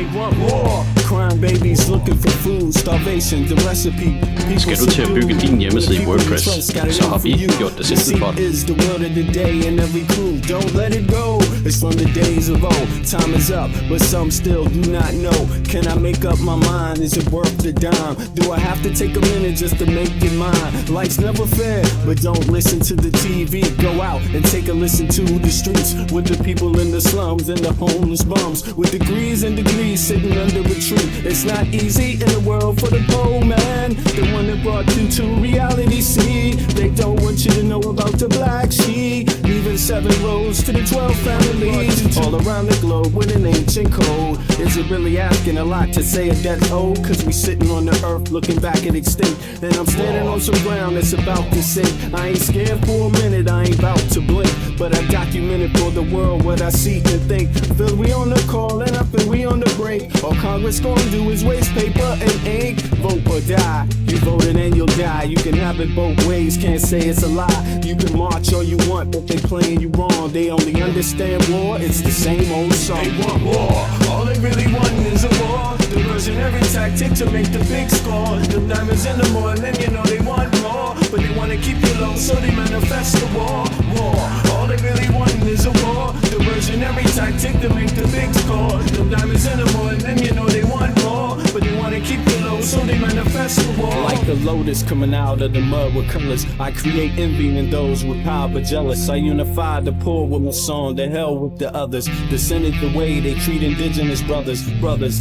They want more. Crime babies looking for food, starvation, the recipe. Skal du til at bygge din hjemmeside i WordPress, så har vi gjort det sidste for dig. Is the word of the day and every crew. Don't let it go. It's from the days of old. Time is up, but some still do not know. Can I make up my mind? Is it worth the dime? Do I have to take a minute just to make it mine? Life's never fair, but don't listen to the TV. Go out and take a listen to the streets with the people in the slums and the homeless bums with degrees and degrees sitting under a tree. It's not easy in the world for the poor man, the one that brought you to reality. See, they don't want you to know about the black sheep, leaving 7 rows to the 12 families all around the globe with an ancient code. Is it really asking a lot to say a death old? Cause we sitting on the earth looking back at extinct, and I'm standing on some ground that's about to sink. I ain't scared for a minute, I ain't about to blink, but I documented for the world what I see and think. Feel we on the call and up and we on the break. All Congress gonna do is waste paper and ink. Vote or die. You voted and you'll die. You can have it both ways, can't say it's a lie. You can march all you want, but they playing you wrong. They only understand war, it's the same old song. They want war, all they really want is a war. Diversionary tactic to make the big score. The diamonds in the morning, you know they want more, but they wanna keep you low, so they manifest the war. War, all they really want is a war. Diversionary tactic to make the big score. The diamonds in the morning, you know they want more, but they wanna keep you low, so they manifest the war. Like the lotus coming out of the mud with colors, I create envy in those with power but jealous. I unify the poor with my song, the hell with the others. Descended the way they treat indigenous brothers,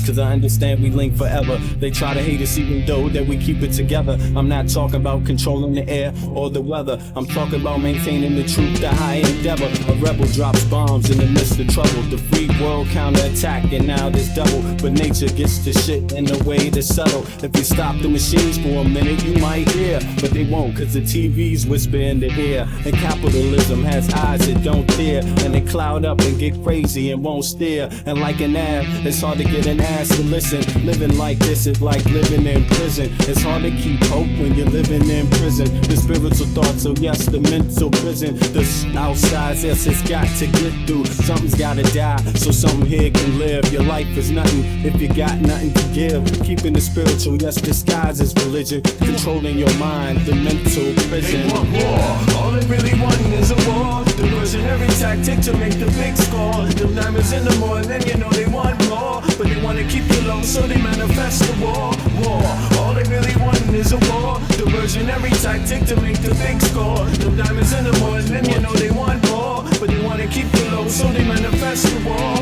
cause I understand we link forever. They try to hate us even though that we keep it together. I'm not talking about controlling the air or the weather. I'm talking about maintaining the truth, the high endeavor. A rebel drops bombs in the midst of trouble. The free world counterattack and now there's double. But nature gets the shit in the way to settle. If you stop the machines for a minute you might hear, but they won't cause the TV's whisper in the ear. And capitalism has eyes that don't tear, and they cloud up and get crazy and won't steer. And like an ab, it's hard to get an ass to listen. Living like this is like living in prison. It's hard to keep hope when you're living in prison. The spiritual thoughts, so yes, the mental prison. The outside, yes, it's got to get through. Something's gotta die, so something here can live. Your life is nothing if you got nothing to give. Keeping the spiritual, yes, disguised as religion. Controlling your mind, the mental prison. They want war, all they really want is a war. Diversionary tactic to make the big score. The diamonds in the morning, you know they want more, but they wanna keep you low, so they manifest the war. War, all they really want is a war. Diversionary tactic to make the big score. The diamonds in the morning, you know they want more, but they wanna keep you low, so they manifest the war.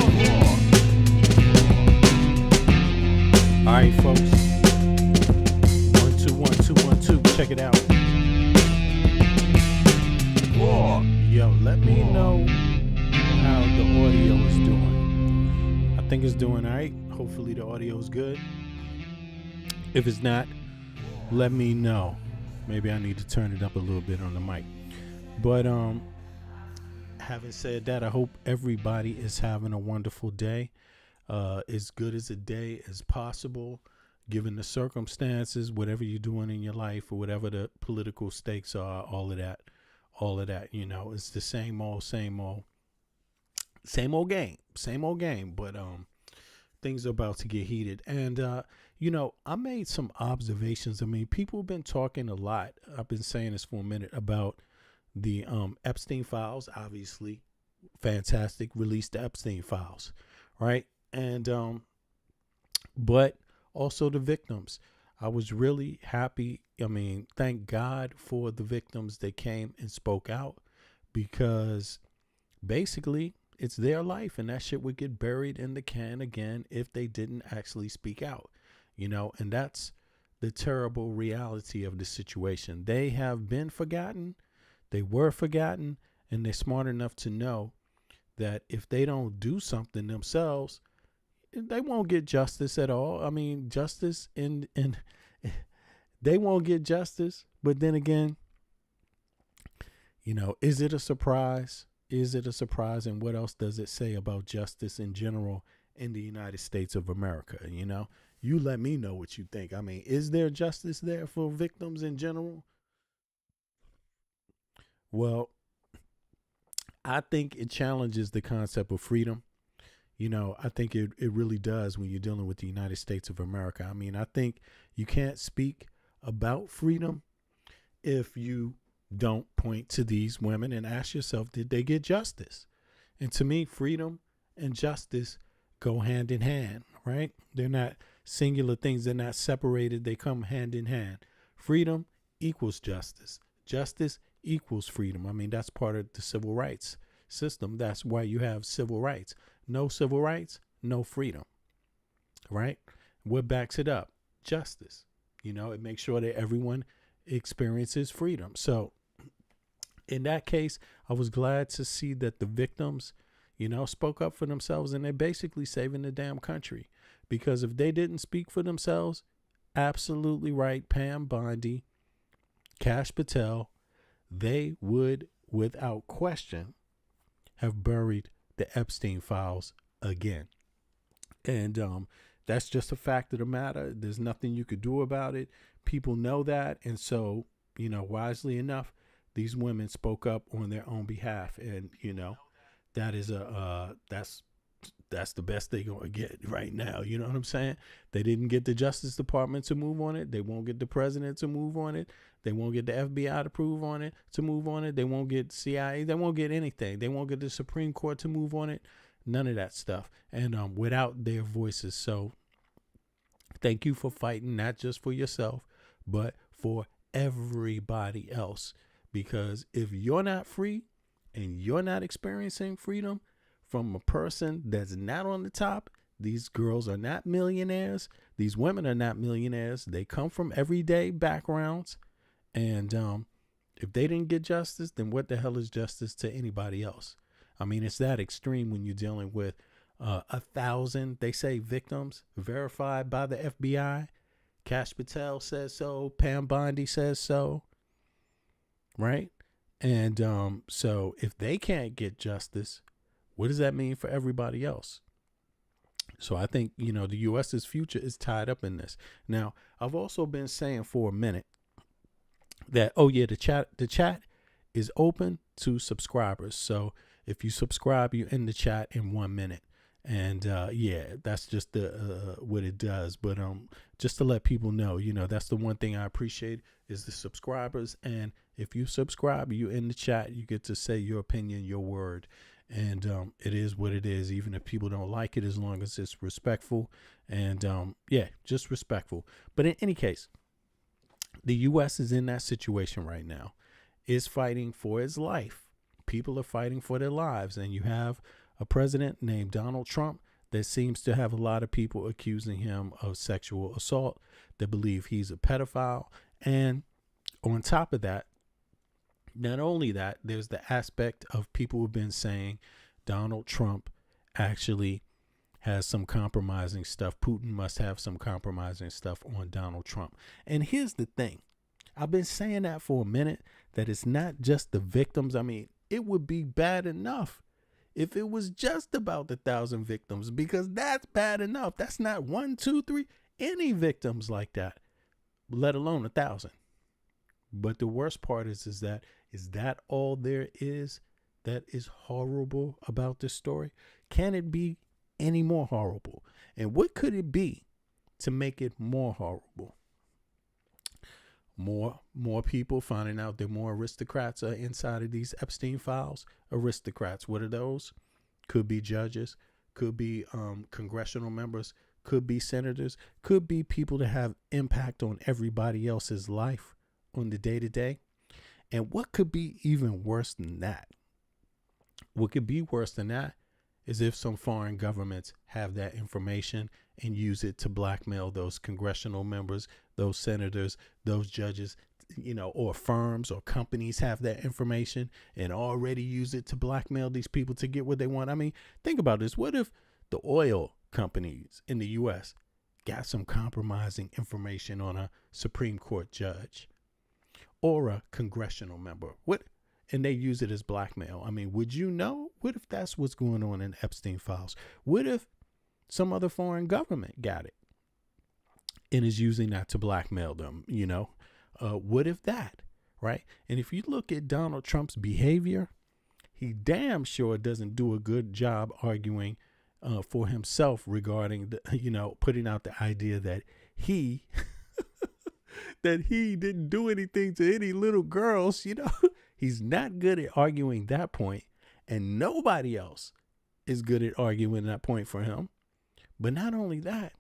Alright, folks. 1 2 1 2 1 2. Check it out. War. Yo, let me know how the audio is doing. I think it's doing alright. Hopefully the audio is good. If it's not, let me know. Maybe I need to turn it up a little bit on the mic. But having said that, I hope everybody is having a wonderful day. As good as a day as possible, given the circumstances, whatever you're doing in your life or whatever the political stakes are, all of that, you know, it's the same old game, but things are about to get heated. And you know, I made some observations. I mean, people have been talking a lot, I've been saying this for a minute, about the Epstein files. Obviously fantastic, released the Epstein files, right? And but also the victims. I was really happy. I mean, thank God for the victims that came and spoke out, because basically it's their life and that shit would get buried in the can again if they didn't actually speak out, you know. And that's the terrible reality of the situation. They have been forgotten, they were forgotten, and they're smart enough to know that if they don't do something themselves, they won't get justice at all. I mean, justice in they won't get justice. But then again, you know, is it a surprise? Is it a surprise? And what else does it say about justice in general in the United States of America? You know, you let me know what you think. I mean, is there justice there for victims in general? Well, I think it challenges the concept of freedom. I think it really does when you're dealing with the United States of America. I mean, I think you can't speak about freedom if you don't point to these women and ask yourself, did they get justice? And to me, freedom and justice go hand in hand, right? They're not singular things. They're not separated. They come hand in hand. Freedom equals justice. Justice equals freedom. I mean, that's part of the civil rights system. That's why you have civil rights. No civil rights, no freedom, right? What backs it up? Justice. It makes sure that everyone experiences freedom. So in that case, I was glad to see that the victims, spoke up for themselves, and they're basically saving the damn country. Because if they didn't speak for themselves, absolutely right, Pam Bondi, Kash Patel, they would, without question, have buried the Epstein files again. And that's just a fact of the matter. There's nothing you could do about it. People know that. And so, wisely enough, these women spoke up on their own behalf. And, that is that's the best they're going to get right now. You know what I'm saying? They didn't get the Justice Department to move on it. They won't get the president to move on it. They won't get the FBI to move on it. They won't get CIA. They won't get anything. They won't get the Supreme Court to move on it. None of that stuff. And without their voices. So thank you for fighting, not just for yourself, but for everybody else. Because if you're not free and you're not experiencing freedom from a person that's not on the top, these girls are not millionaires. These women are not millionaires. They come from everyday backgrounds. And if they didn't get justice, then what the hell is justice to anybody else? I mean, it's that extreme when you're dealing with 1,000, they say, victims verified by the FBI. Kash Patel says so. Pam Bondi says so. Right? And so if they can't get justice, what does that mean for everybody else? So I think, the U.S.'s future is tied up in this. Now, I've also been saying for a minute that, the chat is open to subscribers. So if you subscribe, you're in the chat in 1 minute. And that's just what it does. But just to let people know, that's the one thing I appreciate is the subscribers. And if you subscribe, you in the chat, you get to say your opinion, your word. And it is what it is, even if people don't like it, as long as it's respectful. And just respectful. But in any case, the U.S. is in that situation right now, is fighting for its life. People are fighting for their lives. And you have a president named Donald Trump that seems to have a lot of people accusing him of sexual assault. They believe he's a pedophile. And on top of that, not only that, there's the aspect of people who've been saying Donald Trump actually has some compromising stuff. Putin must have some compromising stuff on Donald Trump. And here's the thing. I've been saying that for a minute, that it's not just the victims. I mean, it would be bad enough if it was just about the 1,000 victims, because that's bad enough. That's not 1, 2, 3, any victims like that, let alone 1,000. But the worst part is that all there is that is horrible about this story? Can it be any more horrible? And what could it be to make it more horrible? More people finding out that more aristocrats are inside of these Epstein files. Aristocrats, what are those? Could be judges, could be congressional members, could be senators, could be people that have impact on everybody else's life on the day-to-day. And what could be even worse than that? What could be worse than that is if some foreign governments have that information and use it to blackmail those congressional members, those senators, those judges, or firms or companies have that information and already use it to blackmail these people to get what they want. I mean, think about this. What if the oil companies in the U.S. got some compromising information on a Supreme Court judge or a congressional member? And they use it as blackmail. I mean, would you know? What if that's what's going on in Epstein files? What if some other foreign government got it and is using that to blackmail them? What if that, right? And if you look at Donald Trump's behavior, he damn sure doesn't do a good job arguing for himself regarding putting out the idea that he that he didn't do anything to any little girls. He's not good at arguing that point, and nobody else is good at arguing that point for him. But not only that,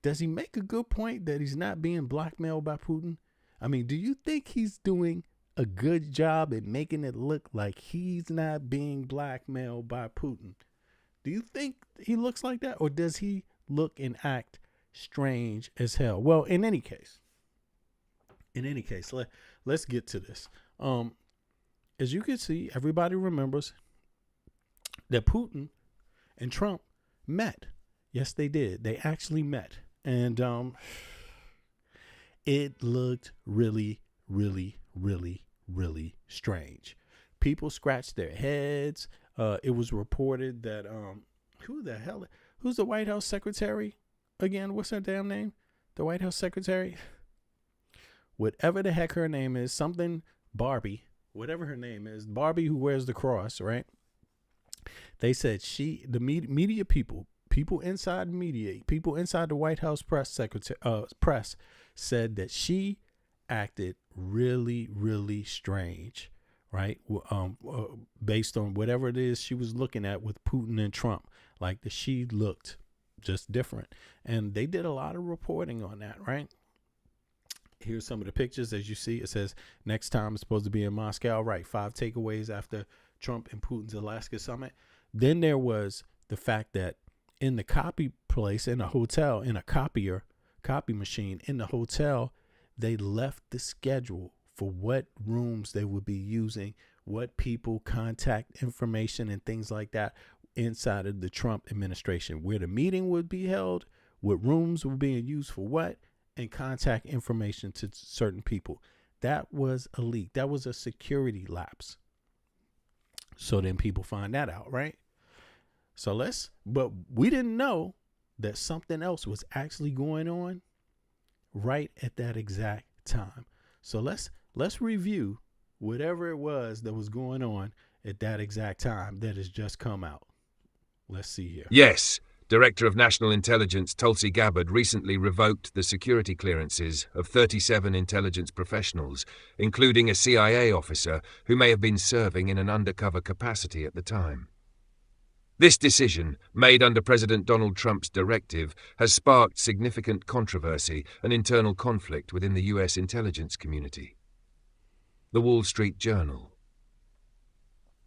does he make a good point that he's not being blackmailed by Putin? I mean, do you think he's doing a good job at making it look like he's not being blackmailed by Putin? Do you think he looks like that? Or does he look and act strange as hell? Well, in any case, let's get to this. As you can see, everybody remembers that Putin and Trump met. Yes, they did. They actually met. And it looked really, really, really, really strange. People scratched their heads. It was reported that who's the White House secretary again? What's her damn name? The White House secretary? Whatever the heck her name is, something Barbie, whatever her name is, Barbie who wears the cross, right? They said the media people inside media, people inside the White House press said that she acted really, really strange, right? Based on whatever it is she was looking at with Putin and Trump, like that she looked just different. And they did a lot of reporting on that, right? Here's some of the pictures. As you see, it says next time it's supposed to be in Moscow, right? 5 takeaways after Trump and Putin's Alaska summit. Then there was the fact that in the copy place, in a hotel, in a copy machine in the hotel, they left the schedule for what rooms they would be using, what people, contact information and things like that inside of the Trump administration, where the meeting would be held, what rooms were being used for what, and contact information to certain people. That was a leak. That was a security lapse. So then people find that out, right? But we didn't know that something else was actually going on right at that exact time. So let's review whatever it was that was going on at that exact time that has just come out. Let's see here. Yes, Director of National Intelligence Tulsi Gabbard recently revoked the security clearances of 37 intelligence professionals, including a CIA officer who may have been serving in an undercover capacity at the time. This decision, made under President Donald Trump's directive, has sparked significant controversy and internal conflict within the U.S. intelligence community. The Wall Street Journal.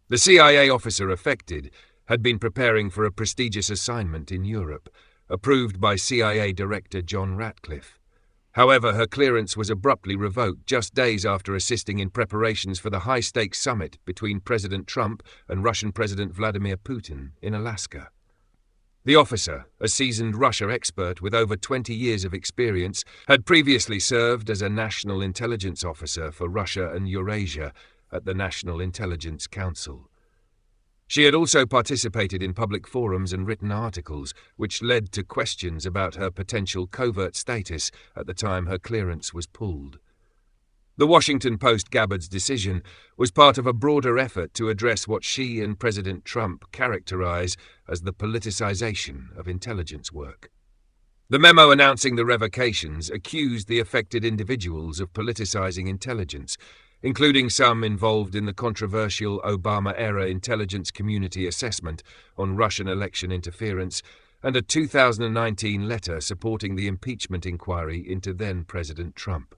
The CIA officer affected had been preparing for a prestigious assignment in Europe, approved by CIA Director John Ratcliffe. However, her clearance was abruptly revoked just days after assisting in preparations for the high-stakes summit between President Trump and Russian President Vladimir Putin in Alaska. The officer, a seasoned Russia expert with over 20 years of experience, had previously served as a national intelligence officer for Russia and Eurasia at the National Intelligence Council. She had also participated in public forums and written articles, which led to questions about her potential covert status at the time her clearance was pulled. The Washington Post Gabbard's decision was part of a broader effort to address what she and President Trump characterize as the politicization of intelligence work. The memo announcing the revocations accused the affected individuals of politicizing intelligence, including some involved in the controversial Obama-era intelligence community assessment on Russian election interference and a 2019 letter supporting the impeachment inquiry into then-President Trump.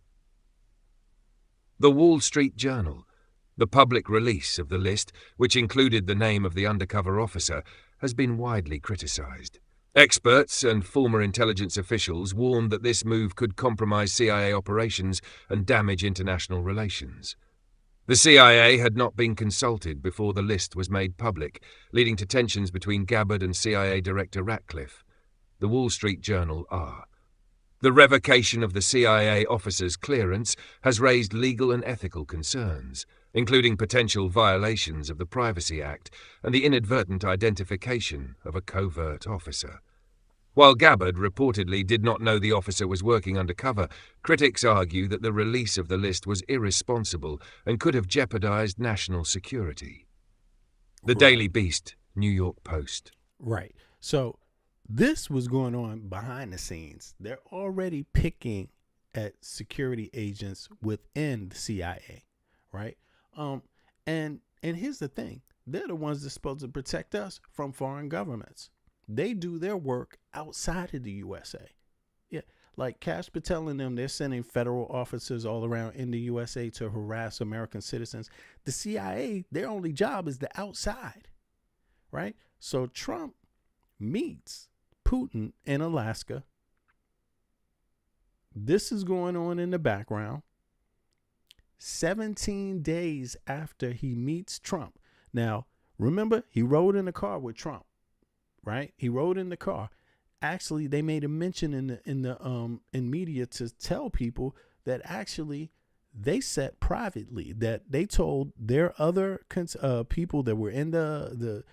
The Wall Street Journal. The public release of the list, which included the name of the undercover officer, has been widely criticized. Experts and former intelligence officials warned that this move could compromise CIA operations and damage international relations. The CIA had not been consulted before the list was made public, leading to tensions between Gabbard and CIA Director Ratcliffe. The Wall Street Journal are. The revocation of the CIA officer's clearance has raised legal and ethical concerns, including potential violations of the Privacy Act and the inadvertent identification of a covert officer. While Gabbard reportedly did not know the officer was working undercover, critics argue that the release of the list was irresponsible and could have jeopardized national security. The Daily Beast, New York Post. Right. So this was going on behind the scenes. They're already picking at security agents within the CIA, right? And here's the thing. They're the ones that's supposed to protect us from foreign governments. They do their work outside of the USA. Yeah. Like Cash Patel and them, they're sending federal officers all around in the USA to harass American citizens. The CIA, their only job is the outside, right? So Trump meets Putin in Alaska. This is going on in the background. 17 days after he meets Trump. Now, remember, he rode in the car with Trump, right? He rode in the car. Actually, they made a mention in media to tell people that actually they set privately, that they told their other people that were in the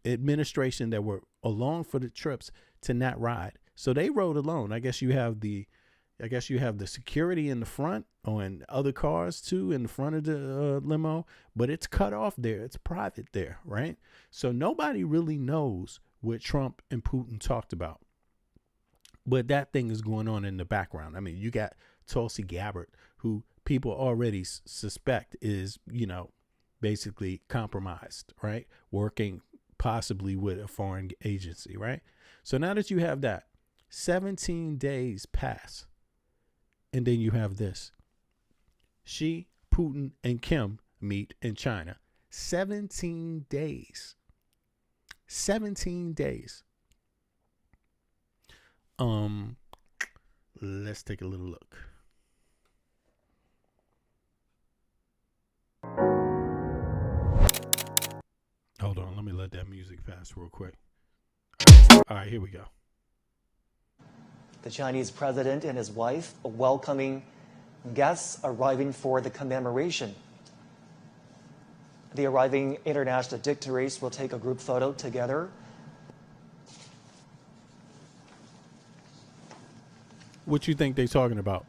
administration that were along for the trips to not ride. So they rode alone. I guess you have the security in the front and other cars too in the front of the limo, but it's cut off there. It's private there, right? So nobody really knows what Trump and Putin talked about. But that thing is going on in the background. I mean, you got Tulsi Gabbard, who people already suspect is, basically compromised, right? Working possibly with a foreign agency, right? So now that you have that, 17 days pass. And then you have this. Xi, Putin, and Kim meet in China. 17 days. 17 days. Let's take a little look. Hold on, let me let that music pass real quick. All right, here we go. The Chinese president and his wife welcoming guests arriving for the commemoration. The arriving international dignitaries will take a group photo together. What you think they're talking about?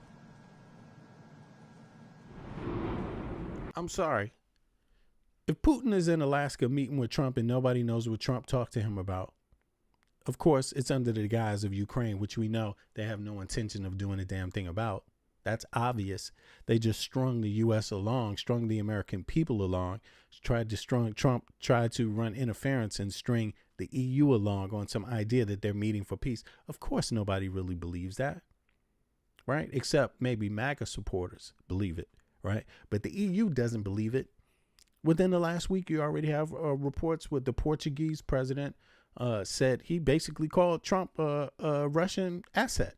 I'm sorry. If Putin is in Alaska meeting with Trump and nobody knows what Trump talked to him about, of course, it's under the guise of Ukraine, which we know they have no intention of doing a damn thing about. That's obvious. They just strung the U.S. along, strung the American people along, Trump tried to run interference and string the EU along on some idea that they're meeting for peace. Of course, nobody really believes that, right? Except maybe MAGA supporters believe it, right? But the EU doesn't believe it. Within the last week, you already have reports with the Portuguese president said he basically called Trump a Russian asset,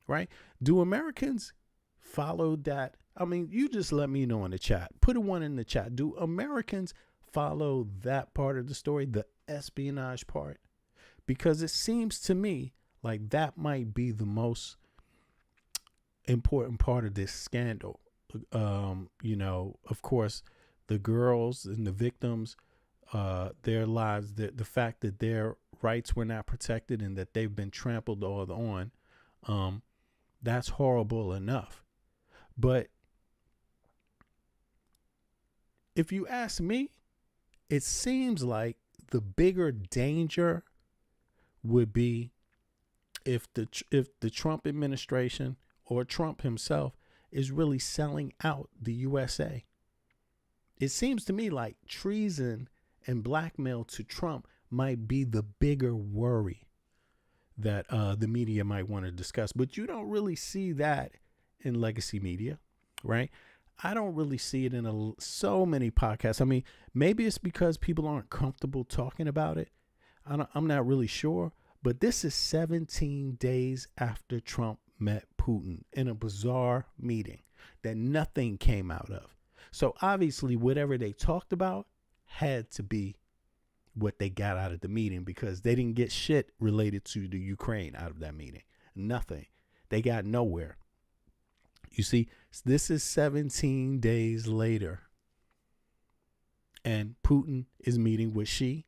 right? Do Americans follow that? I mean, you just let me know in the chat. Put a one in the chat. Do Americans follow that part of the story, the espionage part? Because it seems to me like that might be the most important part of this scandal. Of course, the girls and the victims, their lives, the fact that their rights were not protected and that they've been trampled all on, that's horrible enough. But if you ask me, it seems like the bigger danger would be if the Trump administration or Trump himself is really selling out the USA. It seems to me like treason and blackmail to Trump might be the bigger worry that the media might want to discuss. But you don't really see that in legacy media, right? I don't really see it in so many podcasts. I mean, maybe it's because people aren't comfortable talking about it. I'm not really sure. But this is 17 days after Trump met Putin in a bizarre meeting that nothing came out of. So obviously, whatever they talked about had to be what they got out of the meeting, because they didn't get shit related to the Ukraine out of that meeting. Nothing. They got nowhere. You see, this is 17 days later. And Putin is meeting with Xi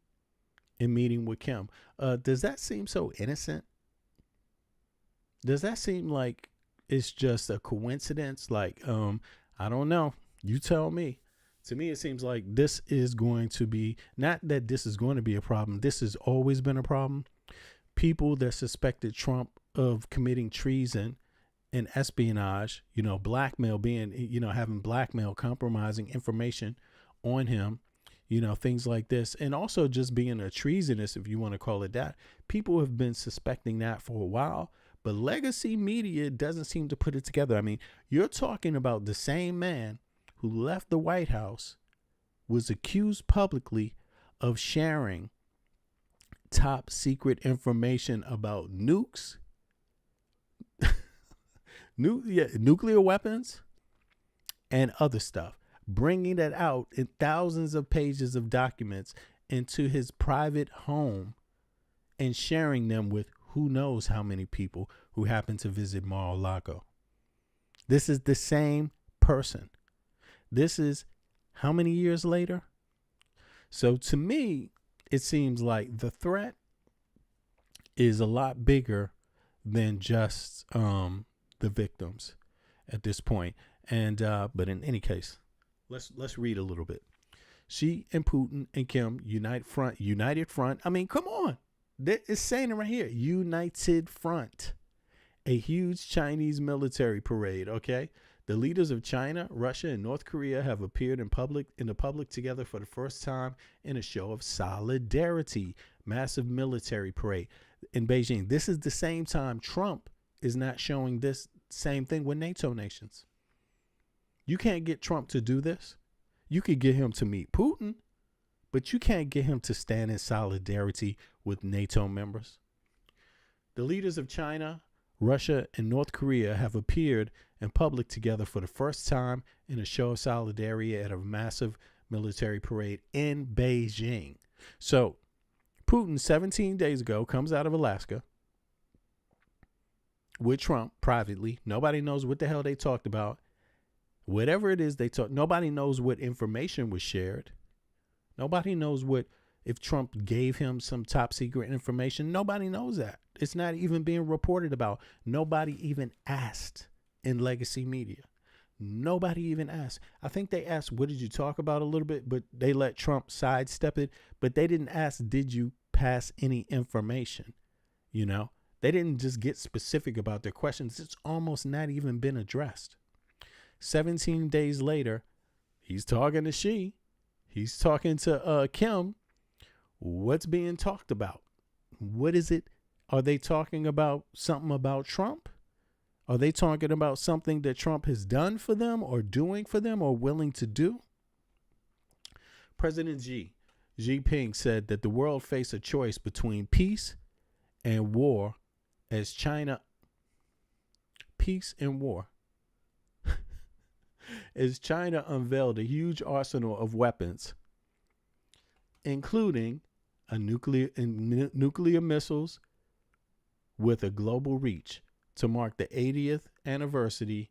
and meeting with Kim. Does that seem so innocent? Does that seem like it's just a coincidence? Like, I don't know. You tell me. To me, it seems like this is going to be, not that this is going to be a problem. This has always been a problem. People that suspected Trump of committing treason and espionage, blackmail, having blackmail, compromising information on him, things like this. And also just being a treasonous, if you want to call it that. People have been suspecting that for a while, but legacy media doesn't seem to put it together. I mean, you're talking about the same man who left the White House, was accused publicly of sharing top secret information about nukes, nuclear weapons, and other stuff, bringing that out in thousands of pages of documents into his private home and sharing them with who knows how many people who happen to visit Mar-a-Lago. This is the same person. This is how many years later? So to me, it seems like the threat is a lot bigger than just the victims at this point. And but in any case, let's read a little bit. Xi and Putin and Kim united front. I mean, come on. It's saying it right here. United front. A huge Chinese military parade, okay? The leaders of China, Russia, and North Korea have appeared in the public together for the first time in a show of solidarity. Massive military parade in Beijing. This is the same time Trump is not showing this same thing with NATO nations. You can't get Trump to do this. You could get him to meet Putin, but you can't get him to stand in solidarity with NATO members. The leaders of China, Russia, and North Korea have appeared in public together for the first time in a show of solidarity at a massive military parade in Beijing. So Putin 17 days ago comes out of Alaska with Trump privately. Nobody knows what the hell they talked about. Whatever it is they talked, nobody knows what information was shared. Nobody knows if Trump gave him some top secret information. Nobody knows that. It's not even being reported about. Nobody even asked in legacy media. Nobody even asked. I think they asked, what did you talk about a little bit? But they let Trump sidestep it. But they didn't ask, did you pass any information? They didn't just get specific about their questions. It's almost not even been addressed. 17 days later, he's talking to Xi. He's talking to Kim. What's being talked about? What is it? Are they talking about something about Trump? Are they talking about something that Trump has done for them or doing for them or willing to do? President Xi Jinping said that the world faced a choice between peace and war as China unveiled a huge arsenal of weapons, including nuclear missiles with a global reach to mark the 80th anniversary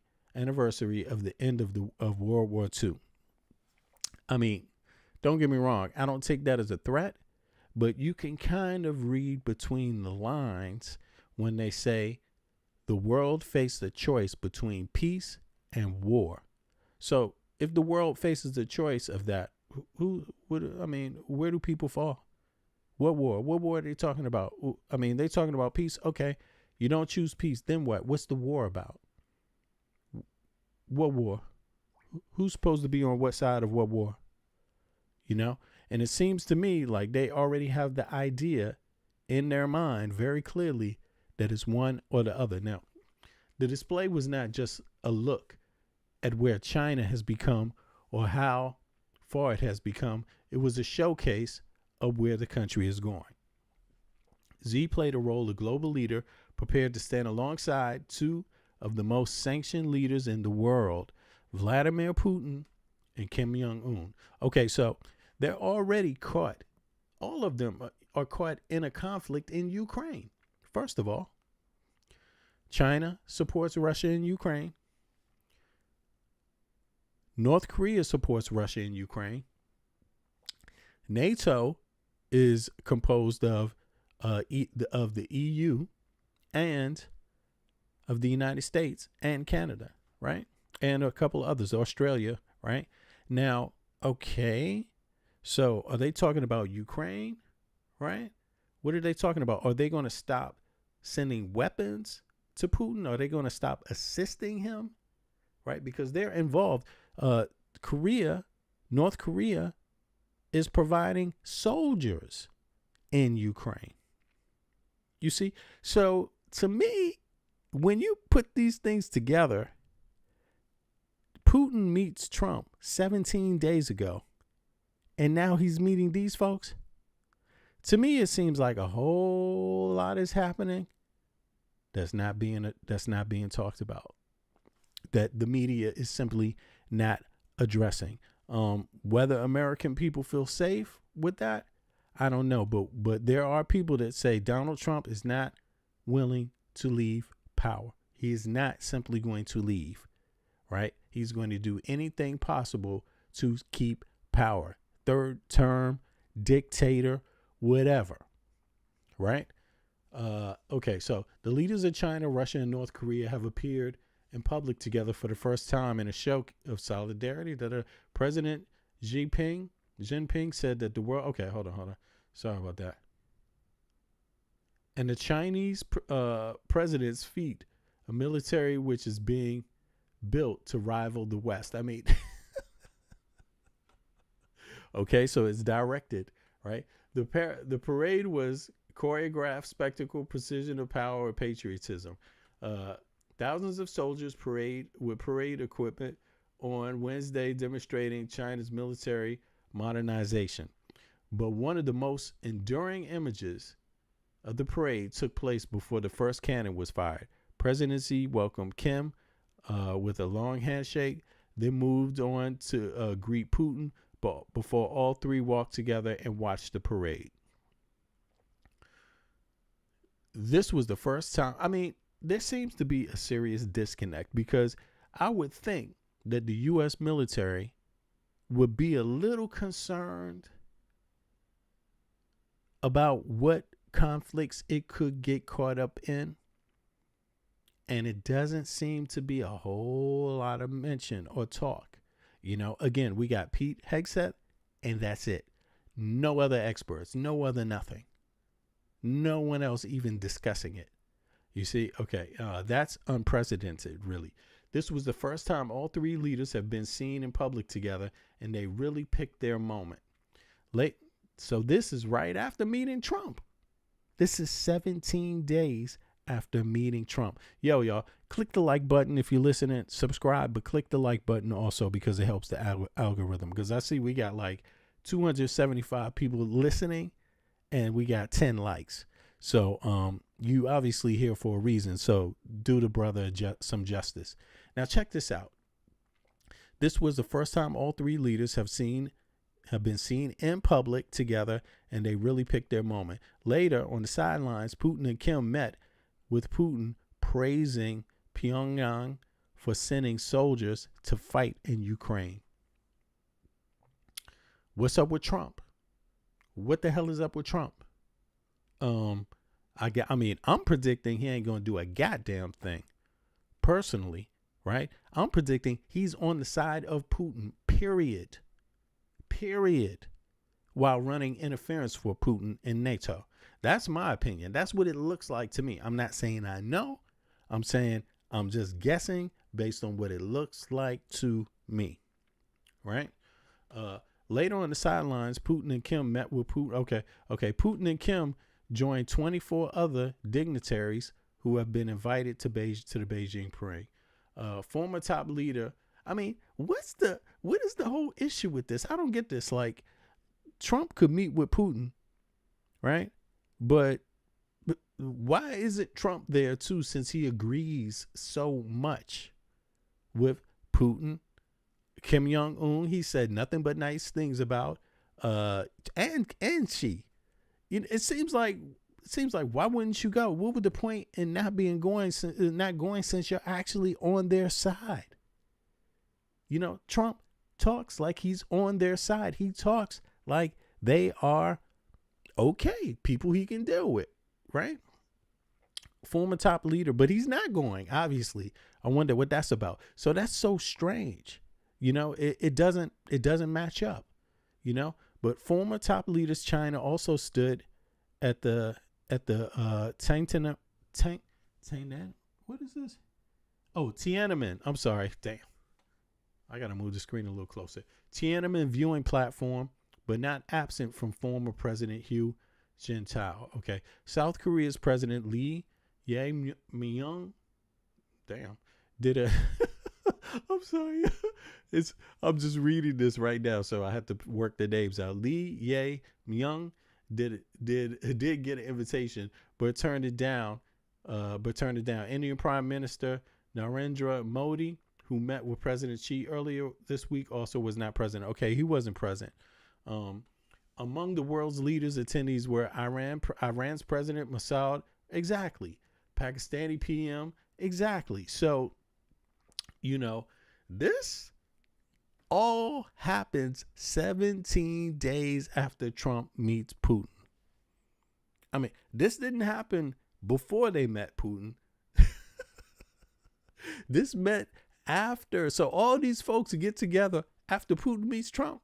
of the end of World War II. I mean, don't get me wrong. I don't take that as a threat, but you can kind of read between the lines when they say the world faced a choice between peace and war. So if the world faces the choice of that, where do people fall? What war? What war are they talking about? I mean, they talking about peace. Okay. You don't choose peace. Then what? What's the war about? What war? Who's supposed to be on what side of what war? And it seems to me like they already have the idea in their mind very clearly that it's one or the other. Now, the display was not just a look at where China has become or how far it has become. It was a showcase of where the country is going. Xi played a role of global leader prepared to stand alongside two of the most sanctioned leaders in the world, Vladimir Putin and Kim Jong-un. Okay, so they're already caught. All of them are caught in a conflict in Ukraine. First of all, China supports Russia in Ukraine. North Korea supports Russia in Ukraine. NATO is composed of the EU and of the United States and Canada, right? And a couple others, Australia, right? Now, Okay. So are they talking about Ukraine? Right? What are they talking about? Are they going to stop sending weapons to Putin? Are they going to stop assisting him? Right? Because they're involved. North Korea is providing soldiers in Ukraine. You see? So to me, when you put these things together, Putin meets Trump 17 days ago, and now he's meeting these folks. To me, it seems like a whole lot is happening that's not being talked about, that the media is simply not addressing. Whether American people feel safe with that, I don't know. But there are people that say Donald Trump is not willing to leave power. He is not simply going to leave, right? He's going to do anything possible to keep power. Third term, dictator, whatever, right? Okay, so the leaders of China, Russia, and North Korea have appeared in public together for the first time in a show of solidarity that President Xi Jinping said that the world... Okay, hold on. Sorry about that. And the Chinese president's feat, a military which is being built to rival the West. I mean, okay, so it's directed, right? The parade was choreographed spectacle, precision of power, and patriotism. Thousands of soldiers with parade equipment on Wednesday demonstrating China's military modernization. But one of the most enduring images of the parade took place before the first cannon was fired. President Xi welcomed Kim with a long handshake, then moved on to greet Putin before all three walked together and watched the parade. This was the first time. I mean, there seems to be a serious disconnect, because I would think that the U.S. military would be a little concerned about what conflicts it could get caught up in. And it doesn't seem to be a whole lot of mention or talk. You know, again, we got Pete Hegseth, and that's it. No other experts, no other nothing. No one else even discussing it. You see, okay, that's unprecedented, really. This was the first time all three leaders have been seen in public together, and they really picked their moment. So this is right after meeting Trump. This is 17 days after meeting Trump. Y'all, click the like button if you're listening. Subscribe, but click the like button also, because it helps the algorithm. Because I see we got like 275 people listening, and we got 10 likes. So you obviously here for a reason. So do the brother some justice. Now check this out. This was the first time all three leaders have been seen in public together, and they really picked their moment. Later on the sidelines, Putin and Kim met, with Putin praising Pyongyang for sending soldiers to fight in Ukraine. What's up with Trump? What the hell is up with Trump? I'm predicting he ain't going to do a goddamn thing. Personally, right? I'm predicting he's on the side of Putin, period. While running interference for Putin in NATO. That's my opinion. That's what it looks like to me. I'm not saying I know. I'm saying I'm just guessing based on what it looks like to me. Right? Later on the sidelines, Putin and Kim met with Putin. Okay. Putin and Kim joined 24 other dignitaries who have been invited to the Beijing parade. Former top leader. I mean, what is the whole issue with this? I don't get this. Like, Trump could meet with Putin, right? But why isn't Trump there too, since he agrees so much with Putin? Kim Jong-un, he said nothing but nice things about, and Xi. It seems like why wouldn't you go? What would the point in not going since you're actually on their side? You know, Trump talks like he's on their side. He talks like they are okay, people he can deal with, right? Former top leader, but he's not going, obviously. I wonder what that's about. So that's so strange. it doesn't match up, But former top leaders China also stood at the Tiananmen. What is this? Oh, Tiananmen. I'm sorry. Damn. I got to move the screen a little closer. Tiananmen viewing platform, but not absent from former President Hu Jintao. Okay. South Korea's President Lee Jae-myung, did a I'm sorry. I'm just reading this right now, so I have to work the names out. Lee Jae-myung did get an invitation, but turned it down. Indian Prime Minister Narendra Modi, who met with President Xi earlier this week, also was not present. Okay, he wasn't present. Among the world's leaders, attendees were Iran's President Mossad, exactly. Pakistani PM, exactly. So, this all happens 17 days after Trump meets Putin. I mean, this didn't happen before they met Putin. This met after. So all these folks get together after Putin meets Trump.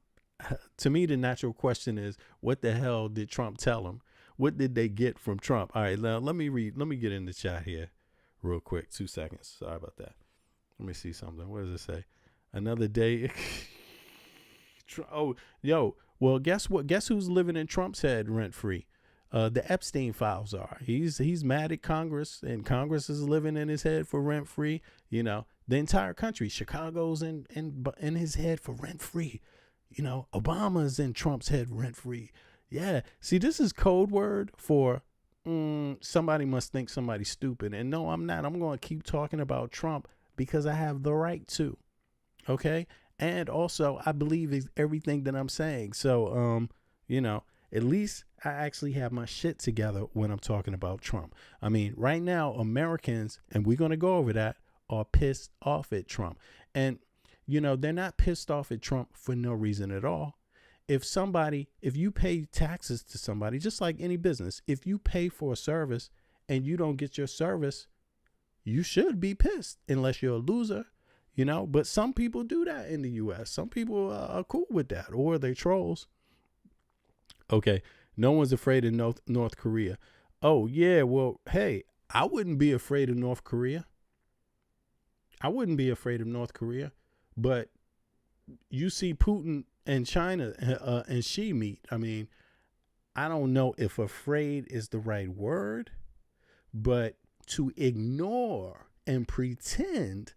To me, the natural question is, what the hell did Trump tell them? What did they get from Trump? All right, now let me get in the chat here real quick. 2 seconds. Sorry about that. Let me see something. What does it say? Another day. Well, guess what? Guess who's living in Trump's head rent free? The Epstein files are. He's mad at Congress, and Congress is living in his head for rent free. The entire country, Chicago's in his head for rent free. Obama's in Trump's head rent free. Yeah. See, this is code word for somebody must think somebody's stupid. And no, I'm not. I'm going to keep talking about Trump because I have the right to. Okay. And also, I believe everything that I'm saying. So, at least I actually have my shit together when I'm talking about Trump. I mean, right now, Americans, and we're going to go over that, are pissed off at Trump. And, they're not pissed off at Trump for no reason at all. If you pay taxes to somebody, just like any business, if you pay for a service and you don't get your service, you should be pissed unless you're a loser. But some people do that in the U.S. Some people are cool with that, or they're trolls. Okay, no one's afraid of North Korea. Oh, yeah, well, hey, I wouldn't be afraid of North Korea. But you see Putin and China and Xi meet. I mean, I don't know if afraid is the right word, but to ignore and pretend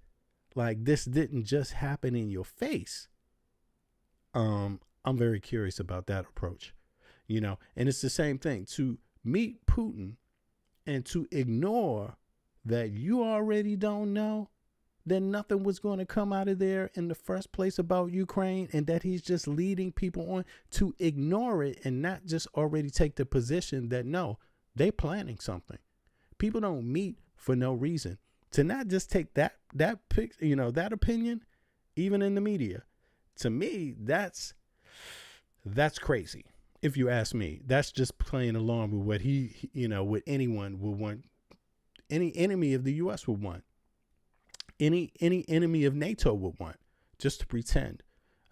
like this didn't just happen in your face. I'm very curious about that approach. And it's the same thing to meet Putin and to ignore that you already don't know that nothing was going to come out of there in the first place about Ukraine and that he's just leading people on, to ignore it and not just already take the position that, no, they're planning something. People don't meet for no reason. To not just take that opinion, even in the media, to me, that's crazy. If you ask me, that's just playing along with what what anyone would want, any enemy of the U.S. would want, any enemy of NATO would want, just to pretend.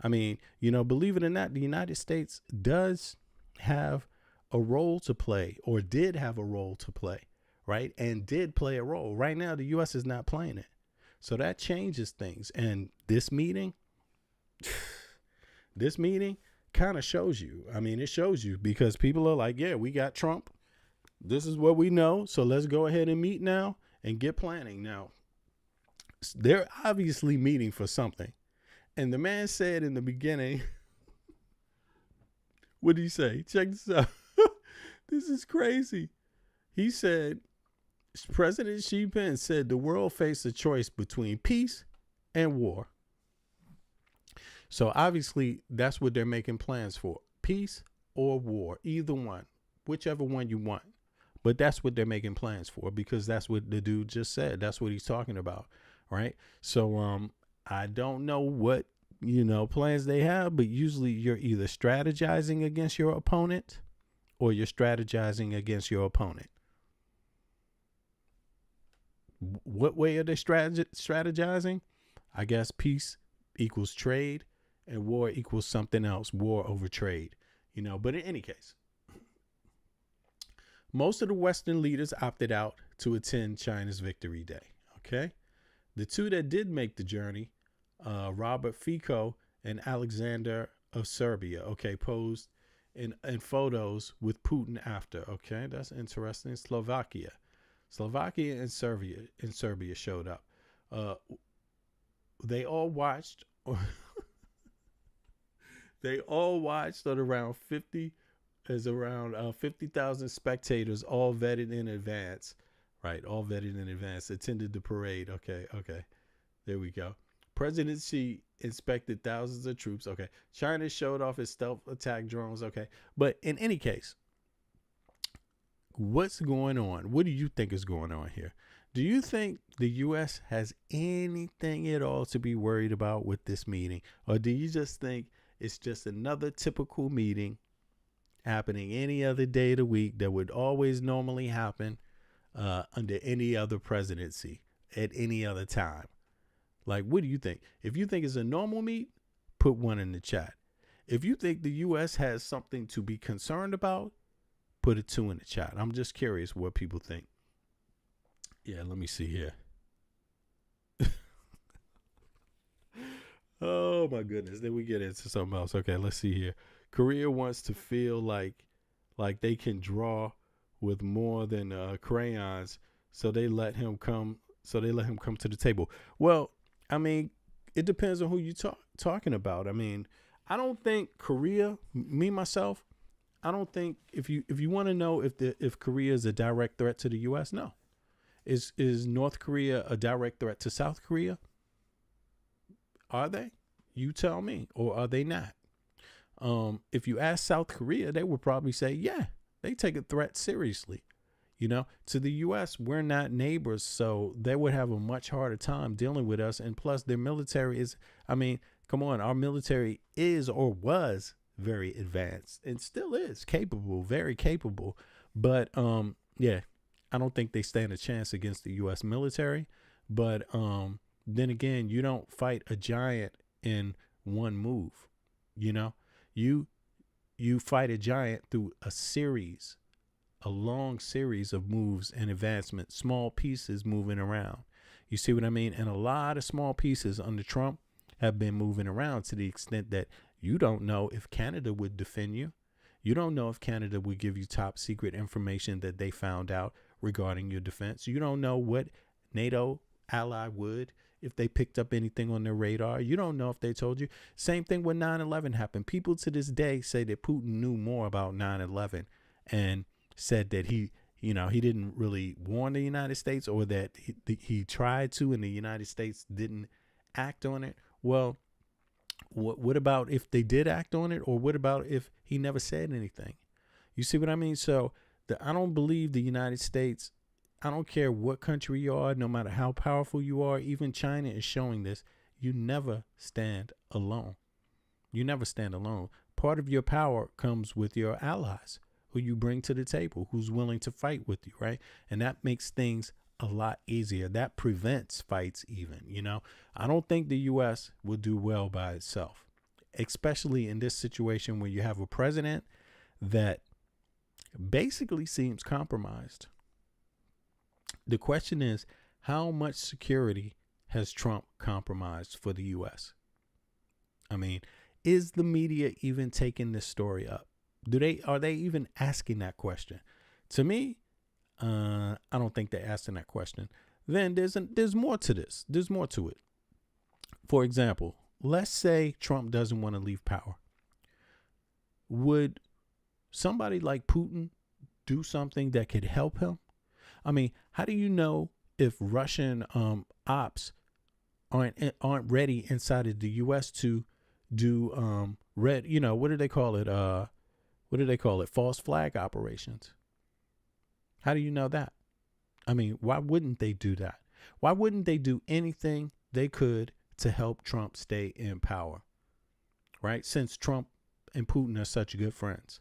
I mean, believe it or not, the United States does have a role to play, or did have a role to play, right? And did play a role. Right now, the U.S. is not playing it. So that changes things. And this meeting kind of shows you. I mean, it shows you, because people are like, yeah, we got Trump. This is what we know. So let's go ahead and meet now and get planning. Now, they're obviously meeting for something. And the man said in the beginning, what did he say? Check this out. This is crazy. He said, President Xi Jinping said the world faced a choice between peace and war. So obviously that's what they're making plans for. Peace or war, either one, whichever one you want. But that's what they're making plans for, because that's what the dude just said. That's what he's talking about. Right. So I don't know what, plans they have, but usually you're either strategizing against your opponent or you're strategizing against your opponent. What way are they strategizing? I guess peace equals trade, and war equals something else, war over trade, But in any case, most of the Western leaders opted out to attend China's Victory Day. Okay. The two that did make the journey, Robert Fico and Alexander of Serbia, posed in photos with Putin after. Okay. That's interesting. Slovakia and Serbia showed up. They all watched. They all watched at around 50,000 spectators, all vetted in advance. Right, all vetted in advance, attended the parade. Okay. There we go. President Xi inspected thousands of troops. Okay. China showed off its stealth attack drones. Okay. But in any case, what's going on? What do you think is going on here? Do you think the U.S. has anything at all to be worried about with this meeting? Or do you just think it's just another typical meeting happening any other day of the week that would always normally happen under any other presidency at any other time? Like, what do you think? If you think it's a normal meet, put one in the chat. If you think the U.S. has something to be concerned about, put a 2 in the chat. I'm just curious what people think. Yeah, let me see here. Oh, my goodness. Then we get into something else. Okay, let's see here. Korea wants to feel like they can draw with more than crayons, so they let him come to the table. Well, I mean, it depends on who you talking about. I mean, I don't think Korea, myself, I don't think if you want to know if Korea is a direct threat to the U.S., no. Is North Korea a direct threat to South Korea? Are they? You tell me. Or are they not? If you ask South Korea, they would probably say, yeah, they take a threat seriously. To the U.S., we're not neighbors, so they would have a much harder time dealing with us. And plus, their military is, come on, our military is or was very advanced and still is capable, very capable. But, yeah, I don't think they stand a chance against the U.S. military. But then again, you don't fight a giant in one move. You fight a giant through a long series of moves and advancements, small pieces moving around. You see what I mean? And a lot of small pieces under Trump have been moving around to the extent that you don't know if Canada would defend you. You don't know if Canada would give you top secret information that they found out regarding your defense. You don't know what NATO ally would if they picked up anything on their radar. You don't know if they told you. Same thing when 9/11 happened. People to this day say that Putin knew more about 9/11 and said that he didn't really warn the United States, or that he tried to and the United States didn't act on it. Well, what about if they did act on it? Or what about if he never said anything? You see what I mean? So I don't believe the United States, I don't care what country you are, no matter how powerful you are, even China is showing this. You never stand alone. You never stand alone. Part of your power comes with your allies, who you bring to the table, who's willing to fight with you, right? And that makes things a lot easier. That prevents fights even, I don't think the U.S. will do well by itself, especially in this situation where you have a president that basically seems compromised. The question is, how much security has Trump compromised for the U.S.? Is the media even taking this story up? Are they even asking that question? To me, I don't think they're asking that question. Then there's more to this. There's more to it. For example, let's say Trump doesn't want to leave power. Would somebody like Putin do something that could help him? How do you know if Russian ops aren't ready inside of the U.S. to do what do they call it? False flag operations. How do you know that? Why wouldn't they do that? Why wouldn't they do anything they could to help Trump stay in power? Right? Since Trump and Putin are such good friends.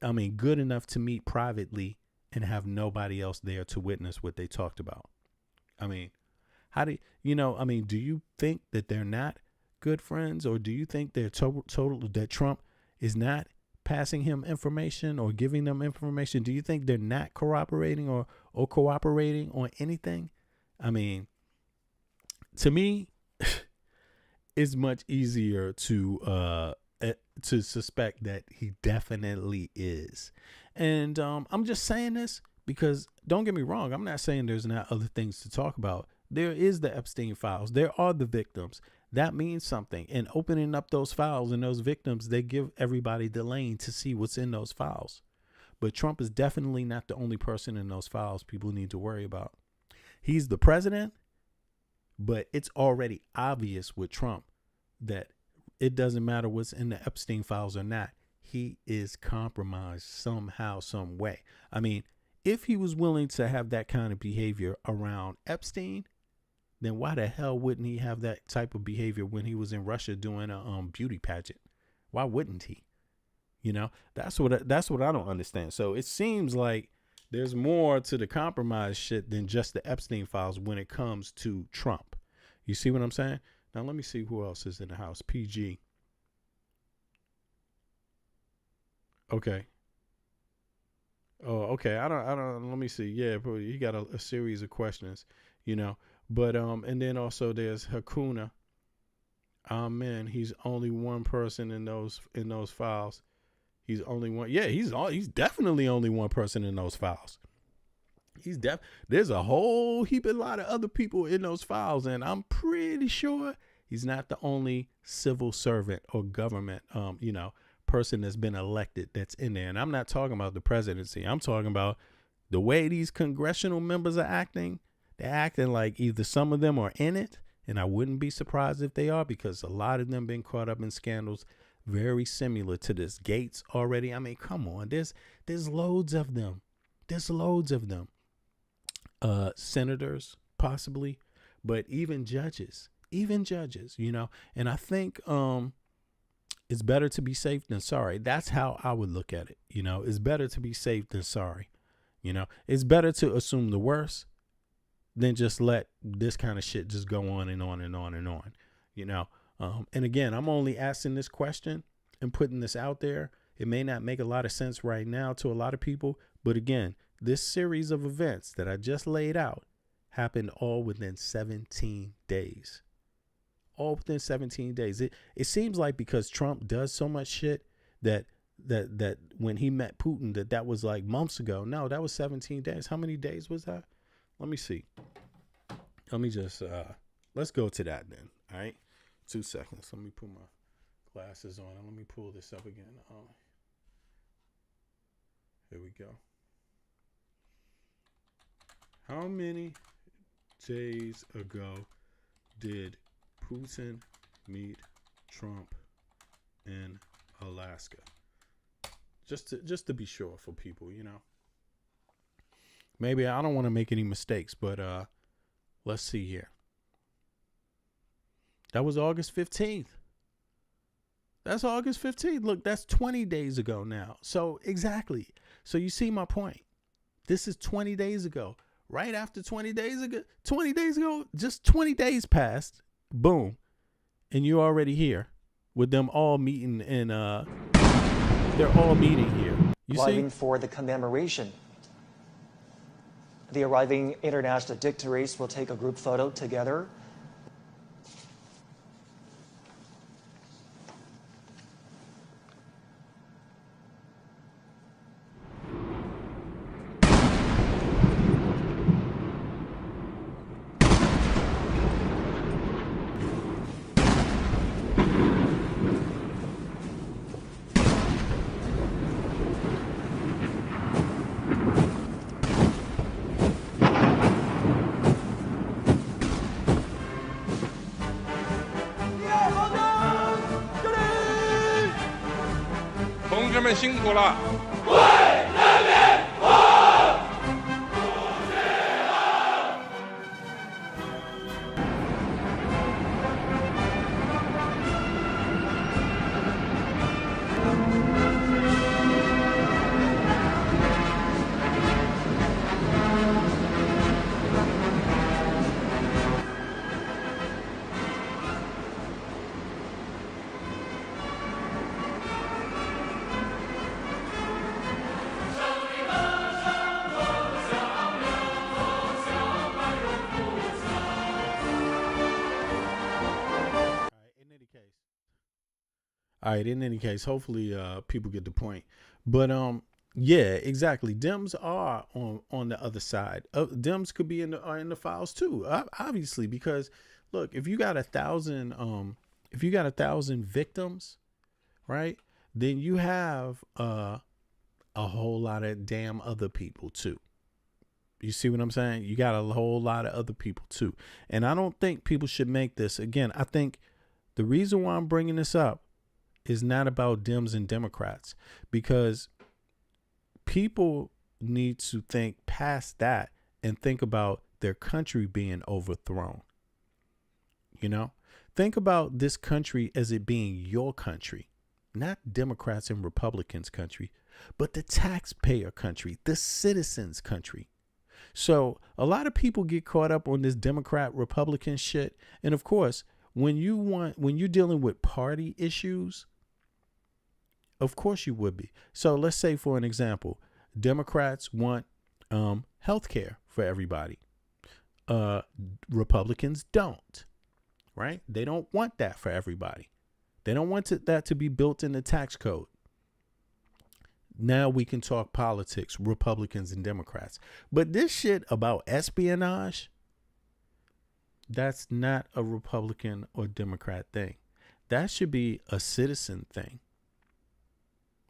Good enough to meet privately and have nobody else there to witness what they talked about. How do do you think that they're not good friends, or do you think they're total that Trump is not passing him information or giving them information? Do you think they're not corroborating or cooperating on anything? I mean, to me, it's much easier to suspect that he definitely is. And I'm just saying this because, don't get me wrong, I'm not saying there's not other things to talk about. There is the Epstein files. There are the victims. That means something. And opening up those files and those victims, they give everybody the lane to see what's in those files. But Trump is definitely not the only person in those files people need to worry about. He's the president, but it's already obvious with Trump that it doesn't matter what's in the Epstein files or not. He is compromised somehow, some way. I mean, if he was willing to have that kind of behavior around Epstein, then why the hell wouldn't he have that type of behavior when he was in Russia doing a beauty pageant? Why wouldn't he? You know, that's what I don't understand. So it seems like there's more to the compromise shit than just the Epstein files when it comes to Trump. You see what I'm saying? Now let me see who else is in the house. PG. Okay. Oh, okay. I don't. Let me see. Yeah, he got a series of questions, you know. But and then also there's Hakuna. Man, he's only one person in those files. He's only one. Yeah, he's definitely only one person in those files. There's a whole heap of lot of other people in those files, and I'm pretty sure he's not the only civil servant or government person that's been elected that's in there. And I'm not talking about the presidency. I'm talking about the way these congressional members are acting. They're acting like either some of them are in it, and I wouldn't be surprised if they are, because a lot of them been caught up in scandals very similar to this. Gates already. I mean, come on. There's loads of them. There's loads of them. Senators, possibly, but even judges, you know. And I think it's better to be safe than sorry. That's how I would look at it. You know, it's better to be safe than sorry. You know, it's better to assume the worst than just let this kind of shit just go on and on and on and on, you know. And again, I'm only asking this question and putting this out there. It may not make a lot of sense right now to a lot of people, but again, this series of events that I just laid out happened all within 17 days. All within 17 days. It seems like because Trump does so much shit that when he met Putin, that was like months ago. No, that was 17 days. How many days was that? Let me see. Let me just let's go to that then. All right. 2 seconds. Let me put my glasses on and let me pull this up again. Here we go. How many days ago did Putin meet Trump in Alaska? Just to be sure for people, you know. Maybe I don't want to make any mistakes, but let's see here. That was August 15th. That's August 15th. Look, that's 20 days ago now. So exactly. So you see my point. This is 20 days ago. Right after 20 days ago, just 20 days passed. Boom. And you're already here with them all meeting in they're all meeting here. You arriving see? For the commemoration. The arriving international dignitaries will take a group photo together. All right. In any case, hopefully people get the point. But yeah, exactly. Dems are on the other side. Dems could be are in the files too, obviously, because look, if you got 1,000 victims, right, then you have a whole lot of damn other people too. You see what I'm saying? You got a whole lot of other people too. And I don't think people should make this. Again, I think the reason why I'm bringing this up is not about Dems and Democrats, because people need to think past that and think about their country being overthrown. You know, think about this country as it being your country, not Democrats and Republicans' country, but the taxpayer country, the citizens' country. So a lot of people get caught up on this Democrat Republican shit. And of course, when you're dealing with party issues, of course you would be. So let's say, for an example, Democrats want health care for everybody. Republicans don't, right? They don't want that for everybody. They don't want that to be built in the tax code. Now we can talk politics, Republicans and Democrats. But this shit about espionage, that's not a Republican or Democrat thing. That should be a citizen thing.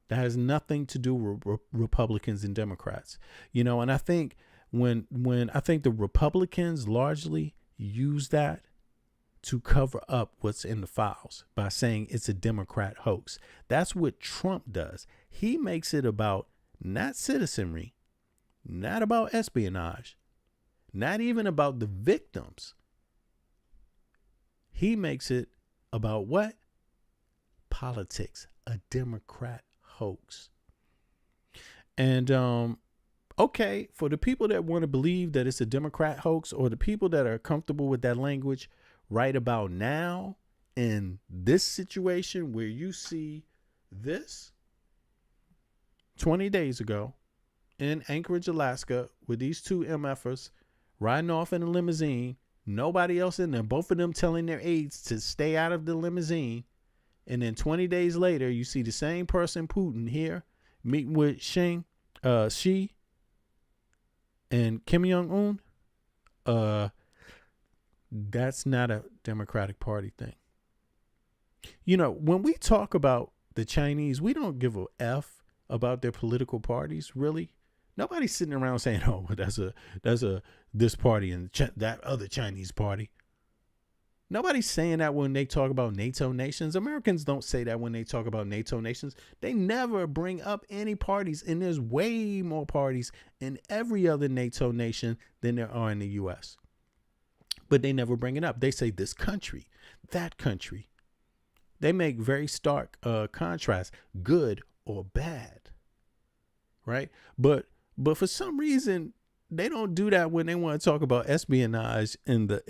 That has nothing to do with Republicans and Democrats. You know, and I think when I think the Republicans largely use that to cover up what's in the files by saying it's a Democrat hoax. That's what Trump does. He makes it about not citizenry, not about espionage, not even about the victims. He makes it about what? Politics, a Democrat hoax. And okay, for the people that want to believe that it's a Democrat hoax, or the people that are comfortable with that language right about now in this situation where you see this 20 days ago in Anchorage, Alaska, with these two MFers riding off in a limousine, nobody else in there, both of them telling their aides to stay out of the limousine. And then 20 days later, you see the same person, Putin, here meeting with Xi and Kim Jong-un. That's not a Democratic Party thing. You know, when we talk about the Chinese, we don't give a F about their political parties, really. Nobody's sitting around saying, oh, that's this party and that other Chinese party. Nobody's saying that when they talk about NATO nations. Americans don't say that when they talk about NATO nations. They never bring up any parties, and there's way more parties in every other NATO nation than there are in the U.S. But they never bring it up. They say this country, that country. They make very stark contrasts, good or bad, right? But for some reason, they don't do that when they want to talk about espionage and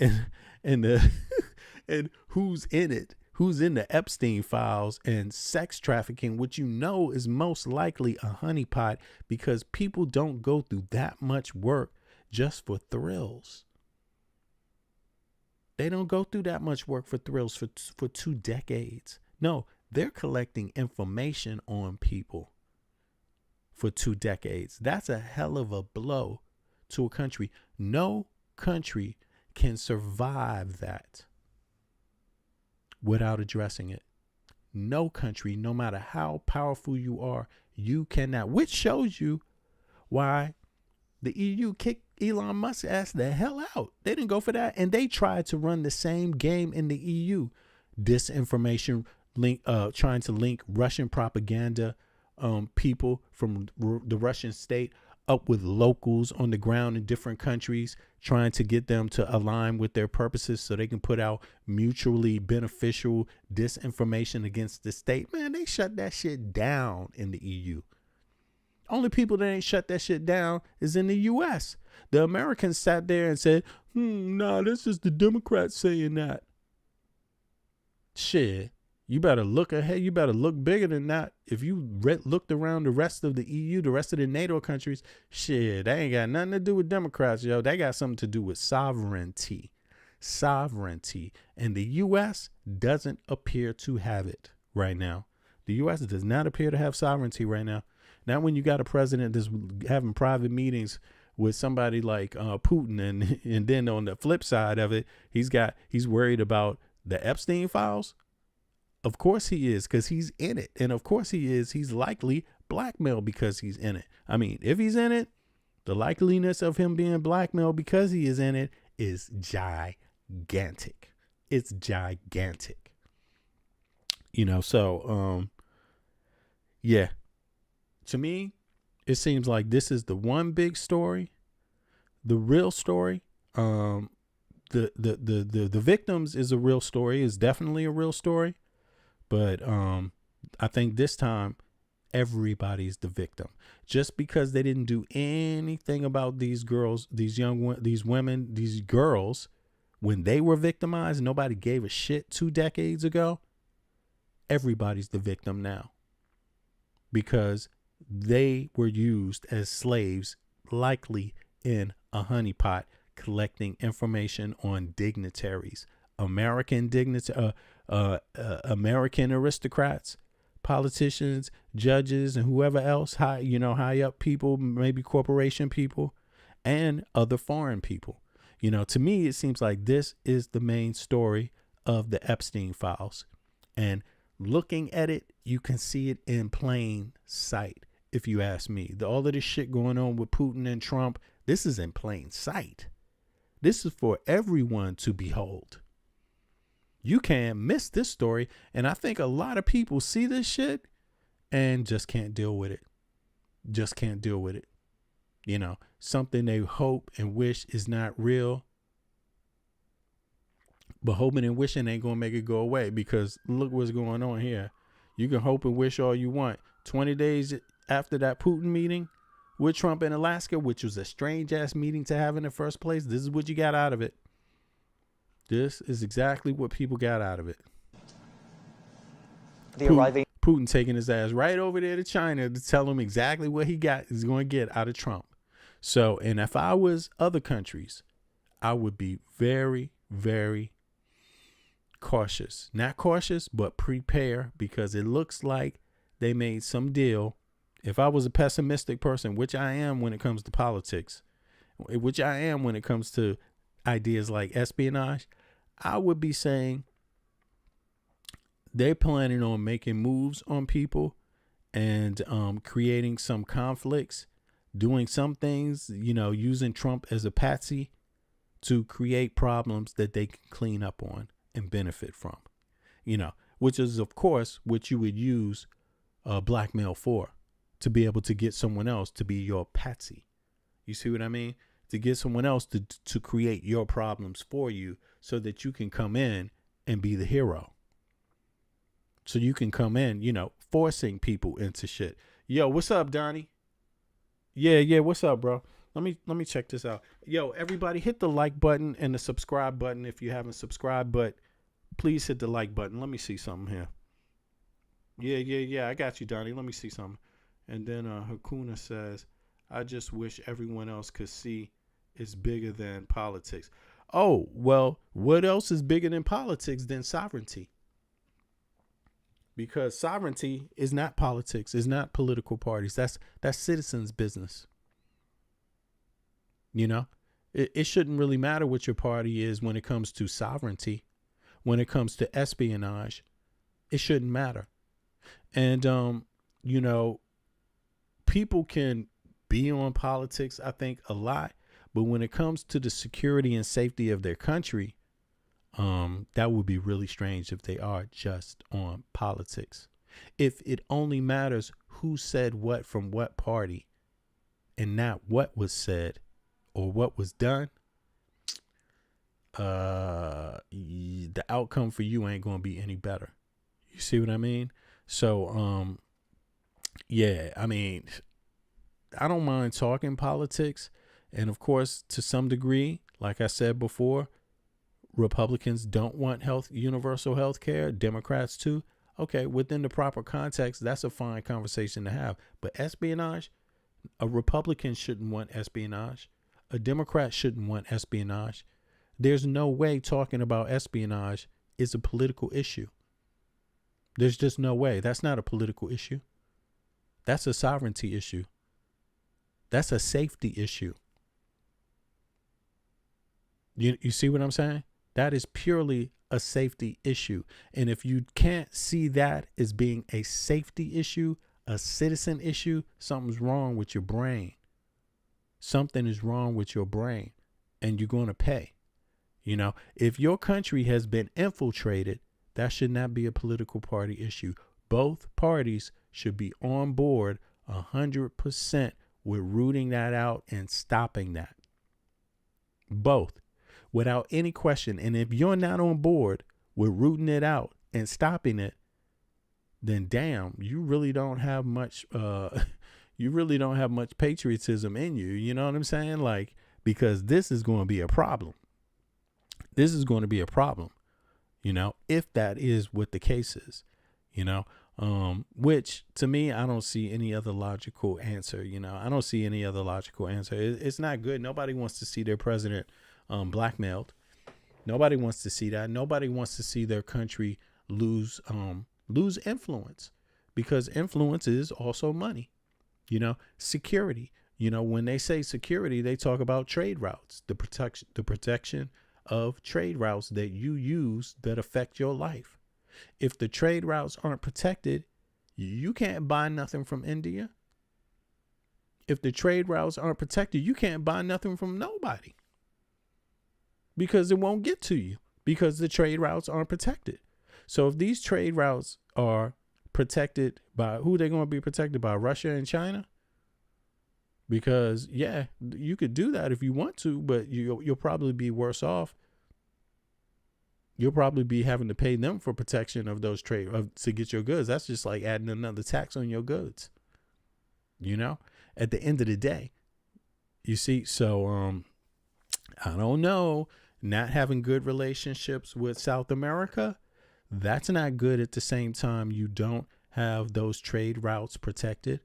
and who's in it, who's in the Epstein files and sex trafficking, which you know is most likely a honeypot, because people don't go through that much work just for thrills. They don't go through that much work for thrills for 2 decades. No, they're collecting information on people for 2 decades. That's a hell of a blow to a country. No country can survive that without addressing it. No country, no matter how powerful you are, you cannot. Which shows you why the EU kicked Elon Musk ass the hell out. They didn't go for that, and they tried to run the same game in the EU. Disinformation, trying to link Russian propaganda people from the Russian state up with locals on the ground in different countries, trying to get them to align with their purposes so they can put out mutually beneficial disinformation against the state. Man, they shut that shit down in the EU. Only people that ain't shut that shit down is in the U.S. The Americans sat there and said, nah, this is the Democrats saying that. Shit, you better look ahead. You better look bigger than that. If you looked around the rest of the EU, the rest of the NATO countries, shit, they ain't got nothing to do with Democrats, yo. They got something to do with sovereignty. Sovereignty. And the U.S. doesn't appear to have it right now. The U.S. does not appear to have sovereignty right now. Not when you got a president that's having private meetings with somebody like Putin, and then on the flip side of it, he's worried about the Epstein files. Of course he is, because he's in it. And of course he's likely blackmailed because he's in it. I mean, if he's in it, the likeliness of him being blackmailed because he is in it is gigantic. It's gigantic. So yeah. To me, it seems like this is the one big story, the real story. The victims is a real story, is definitely a real story. But I think this time everybody's the victim. Just because they didn't do anything about these girls, these women, these girls, when they were victimized, nobody gave a shit 2 decades ago. Everybody's the victim now. Because they were used as slaves, likely in a honeypot, collecting information on dignitaries, American aristocrats, politicians, judges, and whoever else, high up people, maybe corporation people, and other foreign people. To me, it seems like this is the main story of the Epstein files. And looking at it, you can see it in plain sight. If you ask me, all of this shit going on with Putin and Trump, this is in plain sight. This is for everyone to behold. You can't miss this story. And I think a lot of people see this shit and just can't deal with it. Just can't deal with it. Something they hope and wish is not real. But hoping and wishing ain't going to make it go away, because look what's going on here. You can hope and wish all you want. 20 days after that Putin meeting with Trump in Alaska, which was a strange ass meeting to have in the first place, this is what you got out of it. This is exactly what people got out of it. Putin taking his ass right over there to China to tell him exactly what he is going to get out of Trump. So, and if I was other countries, I would be very, very cautious. Not cautious, but prepare, because it looks like they made some deal. If I was a pessimistic person, which I am when it comes to politics, which I am when it comes to ideas like espionage, I would be saying they're planning on making moves on people and creating some conflicts, doing some things, using Trump as a patsy to create problems that they can clean up on and benefit from, which is, of course, what you would use blackmail for, to be able to get someone else to be your patsy. You see what I mean? To get someone else to create your problems for you so that you can come in and be the hero. So you can come in, forcing people into shit. Yo, what's up, Donnie? Yeah, what's up, bro? Let me check this out. Yo, everybody hit the like button and the subscribe button if you haven't subscribed, but please hit the like button. Let me see something here. Yeah, I got you, Donnie. Let me see something. And then Hakuna says, I just wish everyone else could see it's bigger than politics. Oh, well, what else is bigger than politics than sovereignty? Because sovereignty is not politics, is not political parties. That's citizens' business. It shouldn't really matter what your party is when it comes to sovereignty. When it comes to espionage, it shouldn't matter. And, people can be on politics, I think, a lot. But when it comes to the security and safety of their country, that would be really strange if they are just on politics. If it only matters who said what from what party and not what was said or what was done, the outcome for you ain't going to be any better. You see what I mean? So, yeah, I mean, I don't mind talking politics. And of course, to some degree, like I said before, Republicans don't want universal health care. Democrats too. Okay, within the proper context, that's a fine conversation to have. But espionage, a Republican shouldn't want espionage. A Democrat shouldn't want espionage. There's no way talking about espionage is a political issue. There's just no way. That's not a political issue. That's a sovereignty issue. That's a safety issue. You see what I'm saying? That is purely a safety issue. And if you can't see that as being a safety issue, a citizen issue, something's wrong with your brain. Something is wrong with your brain, and you're going to pay. You know, if your country has been infiltrated, that should not be a political party issue. Both parties should be on board 100% with rooting that out and stopping that. Both, without any question. And if you're not on board with rooting it out and stopping it, then damn, you really don't have much patriotism in you. You know what I'm saying? Like, because this is going to be a problem. This is going to be a problem, you know, if that is what the case is, you know, which to me, I don't see any other logical answer. You know, I don't see any other logical answer. It's not good. Nobody wants to see their president blackmailed. Nobody wants to see that. Nobody wants to see their country lose influence, because influence is also money. You know, security. You know, when they say security, they talk about trade routes, the protection of trade routes that you use that affect your life. If the trade routes aren't protected, you can't buy nothing from India. If the trade routes aren't protected, you can't buy nothing from nobody, because it won't get to you, because the trade routes aren't protected. So if these trade routes are protected by who, they're going to be protected by Russia and China. Because, yeah, you could do that if you want to, but you'll probably be worse off. You'll probably be having to pay them for protection of those to get your goods. That's just like adding another tax on your goods. You know, at the end of the day, you see. So, I don't know. Not having good relationships with South America, that's not good. At the same time, you don't have those trade routes protected.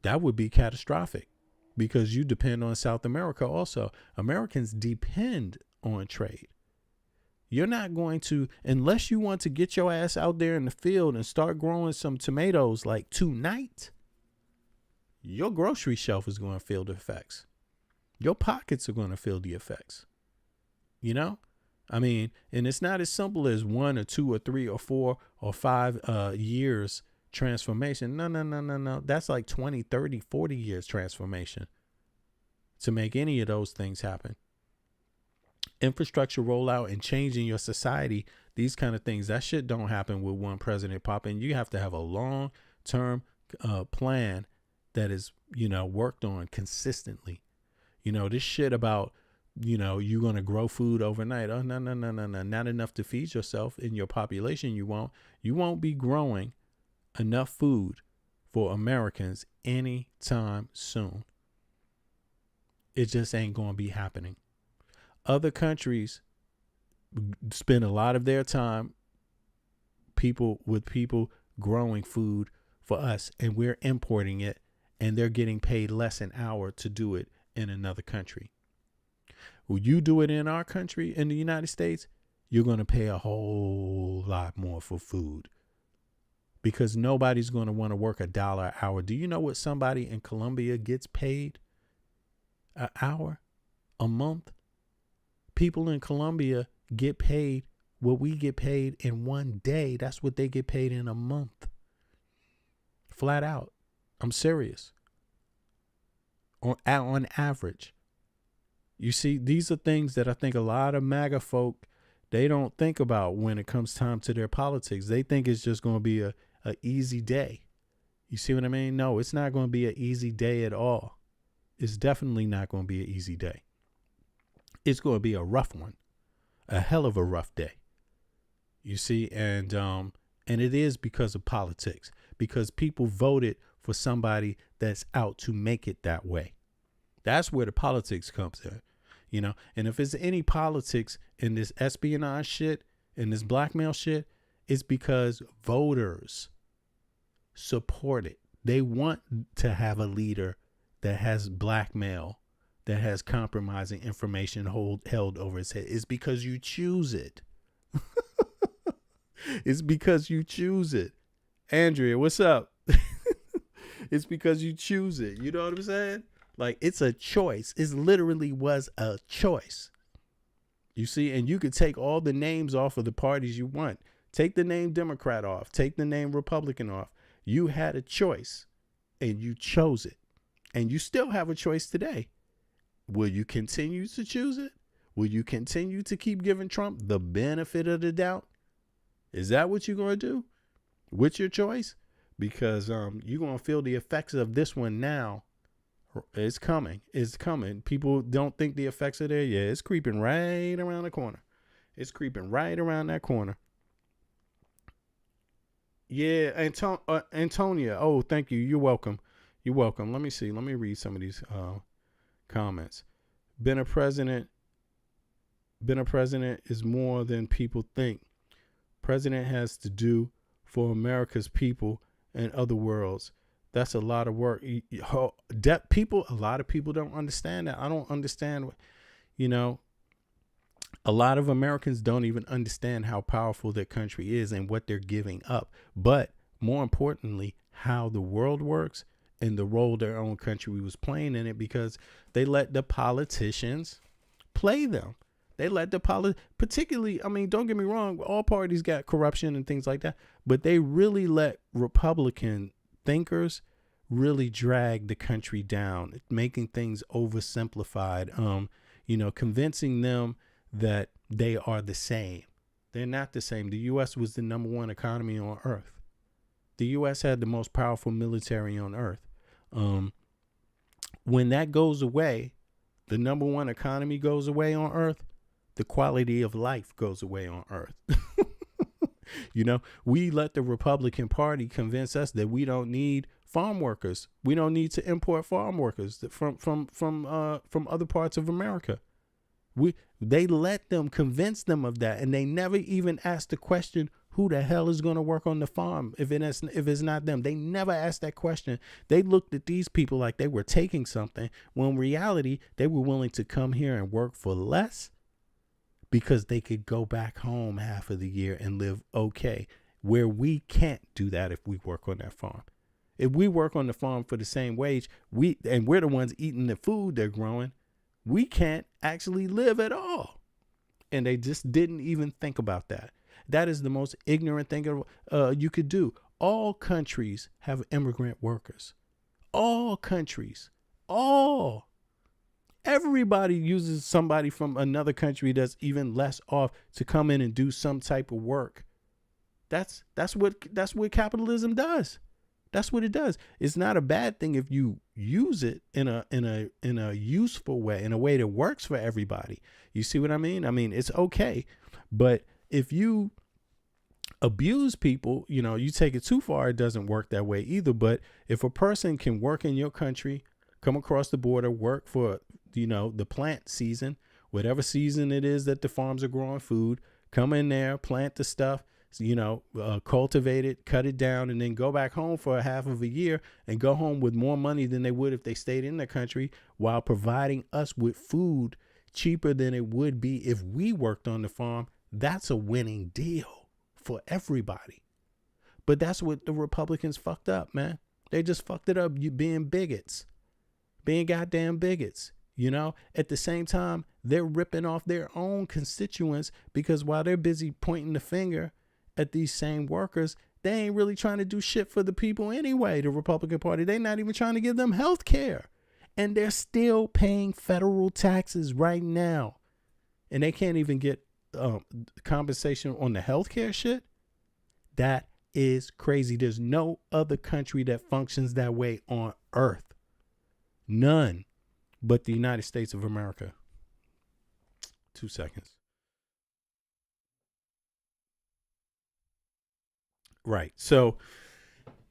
That would be catastrophic, because you depend on South America also. Americans depend on trade. You're not going to, unless you want to get your ass out there in the field and start growing some tomatoes like tonight, your grocery shelf is going to feel the effects. Your pockets are going to feel the effects. You know? I mean, and it's not as simple as 1 or 2 or 3 or 4 or 5 years transformation. No. That's like 20, 30, 40 years transformation to make any of those things happen. Infrastructure rollout and changing your society, these kind of things, that shit don't happen with one president popping. You have to have a long-term plan that is, you know, worked on consistently. You know, this shit about, you know, you're going to grow food overnight. Oh, no. Not enough to feed yourself and your population. You won't be growing enough food for Americans anytime soon. It just ain't going to be happening. Other countries spend a lot of their time people growing food for us, and we're importing it, and they're getting paid less an hour to do it in another country. When you do it in our country, in the United States, you're going to pay a whole lot more for food, because nobody's going to want to work $1 an hour. Do you know what somebody in Colombia gets paid an hour, a month? People in Colombia get paid what we get paid in one day. That's what they get paid in a month. Flat out. I'm serious. On average. You see, these are things that I think a lot of MAGA folk, they don't think about when it comes time to their politics. They think it's just going to be a easy day. You see what I mean? No, it's not going to be an easy day at all. It's definitely not going to be an easy day. It's going to be a rough one, a hell of a rough day. You see, and it is because of politics, because people voted for somebody that's out to make it that way. That's where the politics comes in, you know. And if there's any politics in this espionage shit, in this blackmail shit, it's because voters support it. They want to have a leader that has blackmail, that has compromising information held over his head. It's because you choose it. It's because you choose it. Andrea, what's up? It's because you choose it. You know what I'm saying? Like, it's a choice. It literally was a choice. You see, and you could take all the names off of the parties you want. Take the name Democrat off. Take the name Republican off. You had a choice and you chose it. And you still have a choice today. Will you continue to choose it? Will you continue to keep giving Trump the benefit of the doubt? Is that what you're going to do with your choice? Because you're going to feel the effects of this one now. It's coming. It's coming. People don't think the effects are there. Yeah, it's creeping right around the corner. It's creeping right around that corner. Yeah, Antonia. Oh, thank you. You're welcome. You're welcome. Let me see. Let me read some of these comments. Been a president is more than people think. President has to do for America's people and other worlds. That's a lot of work. A lot of people don't understand that. I don't understand. A lot of Americans don't even understand how powerful their country is and what they're giving up. But more importantly, how the world works and the role their own country was playing in it, because they let the politicians play them. They let particularly, I mean, don't get me wrong, all parties got corruption and things like that, but they really let Republican thinkers really drag the country down, making things oversimplified, convincing them that they are the same. They're not the same. The U.S. was the number one economy on earth. The U.S. had the most powerful military on earth. When that goes away, the number one economy goes away on earth, the quality of life goes away on earth. We let the Republican Party convince us that we don't need farm workers. We don't need to import farm workers from other parts of America. They let them convince them of that, and they never even asked the question, who the hell is going to work on the farm if it's not them? They never asked that question. They looked at these people like they were taking something, when in reality, they were willing to come here and work for less because they could go back home half of the year and live okay, where we can't do that if we work on that farm. If we work on the farm for the same wage, we're the ones eating the food they're growing, we can't actually live at all. And they just didn't even think about that. That is the most ignorant thing you could do. All countries have immigrant workers. All countries. All. Everybody uses somebody from another country that's even less off to come in and do some type of work. That's what capitalism does. That's what it does. It's not a bad thing if you use it in a useful way, in a way that works for everybody. You see what I mean? I mean, it's okay. But if you abuse people, you take it too far, it doesn't work that way either. But if a person can work in your country, come across the border, work for, the plant season, whatever season it is that the farms are growing food, come in there, plant the stuff, cultivate it, cut it down, and then go back home for a half of a year and go home with more money than they would if they stayed in the country, while providing us with food cheaper than it would be if we worked on the farm. That's a winning deal for everybody. But that's what the Republicans fucked up, man. They just fucked it up, you being bigots, being goddamn bigots. At the same time, they're ripping off their own constituents, because while they're busy pointing the finger at these same workers, they ain't really trying to do shit for the people anyway. The Republican Party, they're not even trying to give them health care. And they're still paying federal taxes right now. And they can't even get compensation on the health care shit. That is crazy. There's no other country that functions that way on earth. None but the United States of America. 2 seconds. Right. So,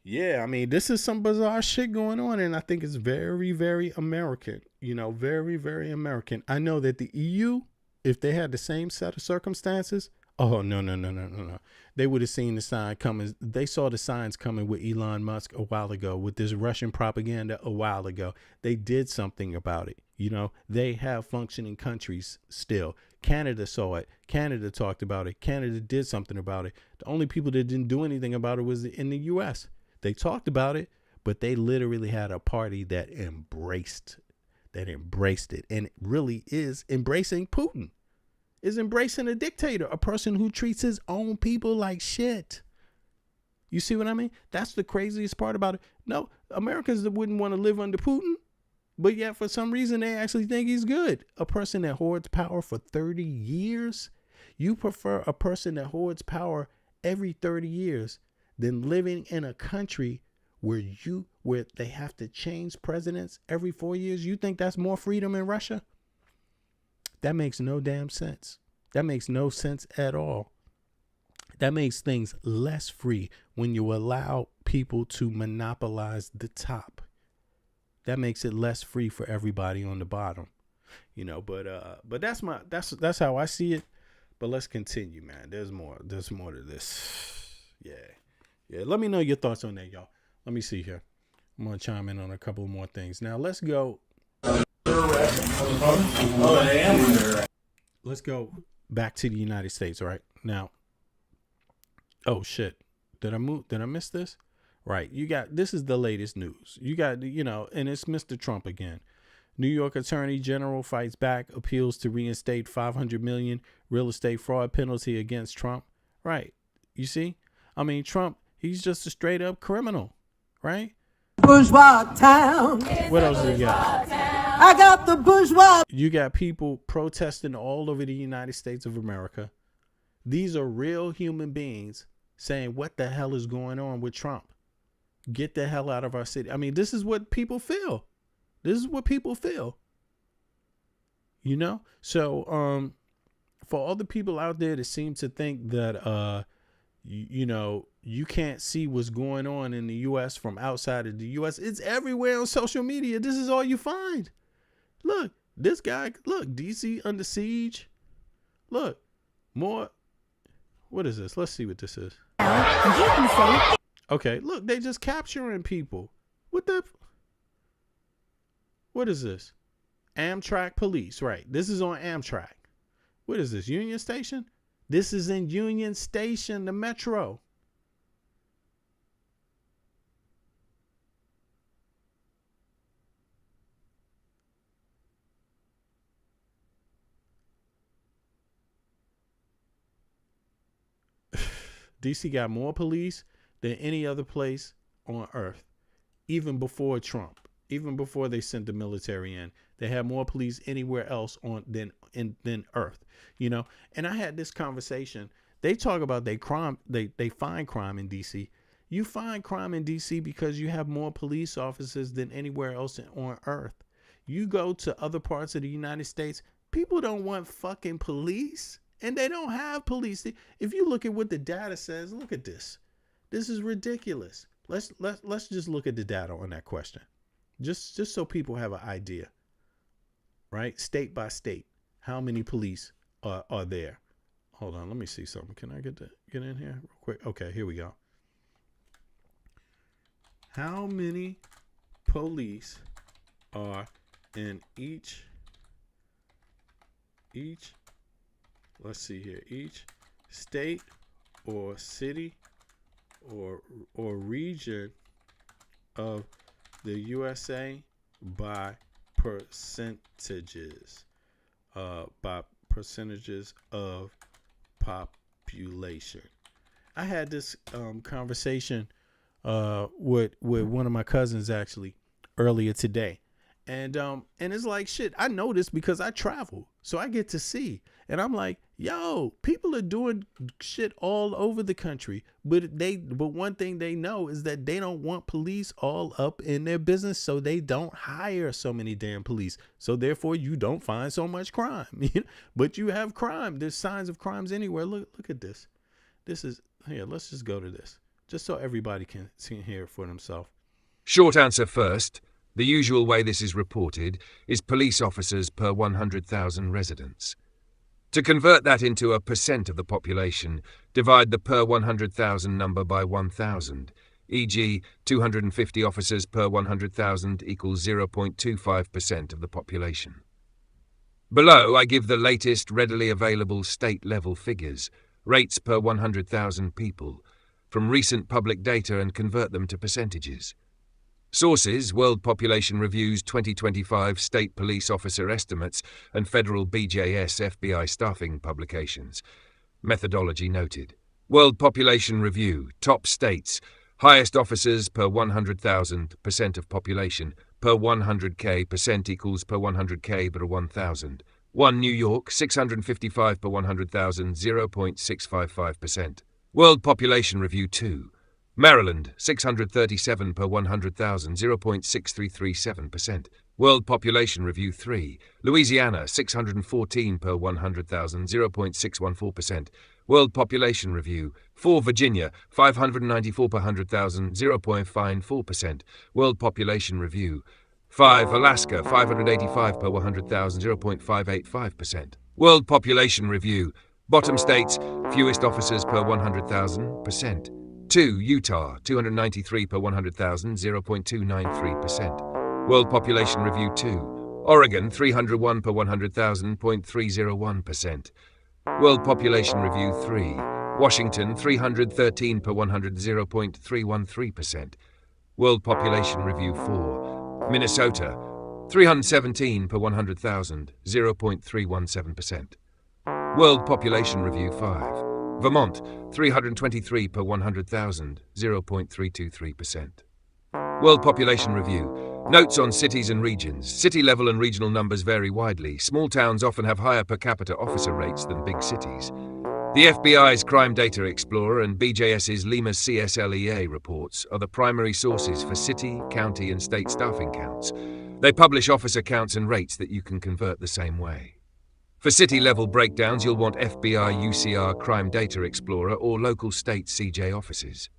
yeah, I mean, this is some bizarre shit going on, and I think it's very, very American. Very, very American. I know that the EU, if they had the same set of circumstances, oh, no. They would have seen the sign coming. They saw the signs coming with Elon Musk a while ago, with this Russian propaganda a while ago. They did something about it. You know, they have functioning countries still. Canada saw it. Canada talked about it. Canada did something about it. The only people that didn't do anything about it was in the U.S. They talked about it, but they literally had a party that embraced it. And it really is embracing Putin, is embracing a dictator, a person who treats his own people like shit. You see what I mean? That's the craziest part about it. No, Americans that wouldn't want to live under Putin, but yet for some reason they actually think he's good. A person that hoards power for 30 years? You prefer a person that hoards power every 30 years than living in a country where they have to change presidents every 4 years? You think that's more freedom in Russia? That makes no damn sense. That makes no sense at all. That makes things less free when you allow people to monopolize the top. That makes it less free for everybody on the bottom, you know. But that's how I see it. But let's continue, man. There's more to this. Yeah. Let me know your thoughts on that, y'all. Let me see here. I'm gonna chime in on a couple more things. Now let's go. Let's go back to the United States, all right? Now, oh shit. Did I miss this? Right. This is the latest news. And it's Mr. Trump again. New York Attorney General fights back, appeals to reinstate $500 million real estate fraud penalty against Trump. Right. You see? I mean, Trump, he's just a straight up criminal, right? Bourgeois town. What else do you got? I got the bourgeois. You got people protesting all over the United States of America. These are real human beings saying, what the hell is going on with Trump? Get the hell out of our city. I mean, this is what people feel. You know? So, for all the people out there that seem to think that, you can't see what's going on in the U.S. from outside of the U.S., it's everywhere on social media. This is all you find. Look, this guy, D.C. under siege. Look, more. What is this? Let's see what this is. Okay, look, they just capturing people. What is this? Amtrak police, right? This is on Amtrak. What is this? Union Station? This is in Union Station, the metro. DC got more police than any other place on earth, even before Trump, even before they sent the military in. They had more police anywhere else than Earth, you know. And I had this conversation. They talk about they find crime in DC. You find crime in DC because you have more police officers than anywhere else on Earth. You go to other parts of the United States, people don't want fucking police, and they don't have police. If you look at what the data says, look at this. This is ridiculous. Let's just look at the data on that question, just so people have an idea, right? State by state, how many police are there? Hold on, let me see something. Can I get in here real quick? Okay, here we go. How many police are in each? Let's see here. Each state or city or region of the USA by percentages of population. I had this conversation with one of my cousins actually earlier today. And it's like, shit, I know this because I travel, so I get to see. And I'm like, yo, people are doing shit all over the country, but one thing they know is that they don't want police all up in their business, so they don't hire so many damn police. So therefore, you don't find so much crime. But you have crime. There's signs of crimes anywhere. Look at this. This is here. Let's just go to this, just so everybody can hear it for themselves. Short answer first. The usual way this is reported is police officers per 100,000 residents. To convert that into a percent of the population, divide the per 100,000 number by 1,000. e.g., 250 officers per 100,000 equals 0.25% of the population. Below, I give the latest readily available state-level figures, rates per 100,000 people, from recent public data and convert them to percentages. Sources: World Population Review's 2025 State Police Officer Estimates and Federal BJS FBI Staffing publications. Methodology noted. World Population Review, top states, highest officers per 100,000, percent of population, per 100K, percent equals per 100K per 1,000. 1 New York, 655 per 100,000, 0.655%. World Population Review 2. Maryland, 637 per 100,000, 0.6337%. World Population Review 3. Louisiana, 614 per 100,000, 0.614%. World Population Review 4. Virginia, 594 per 100,000, 0.54%. World Population Review 5. Alaska, 585 per 100,000, 0.585%. World Population Review. Bottom states, fewest officers per 100,000, percent. 2. Utah, 293 per 100,000, 0.293%. World Population Review 2. Oregon, 301 per 100,000, 0.301%. World Population Review 3. Washington, 313 per 100, 0.313%. World Population Review 4. Minnesota, 317 per 100,000, 0.317%. World Population Review 5. Vermont, 323 per 100,000, 0.323%. World Population Review. Notes on cities and regions. City level and regional numbers vary widely. Small towns often have higher per capita officer rates than big cities. The FBI's Crime Data Explorer and BJS's LIMA's CSLEA reports are the primary sources for city, county, and state staffing counts. They publish officer counts and rates that you can convert the same way. For city-level breakdowns, you'll want FBI UCR Crime Data Explorer or local state CJ offices.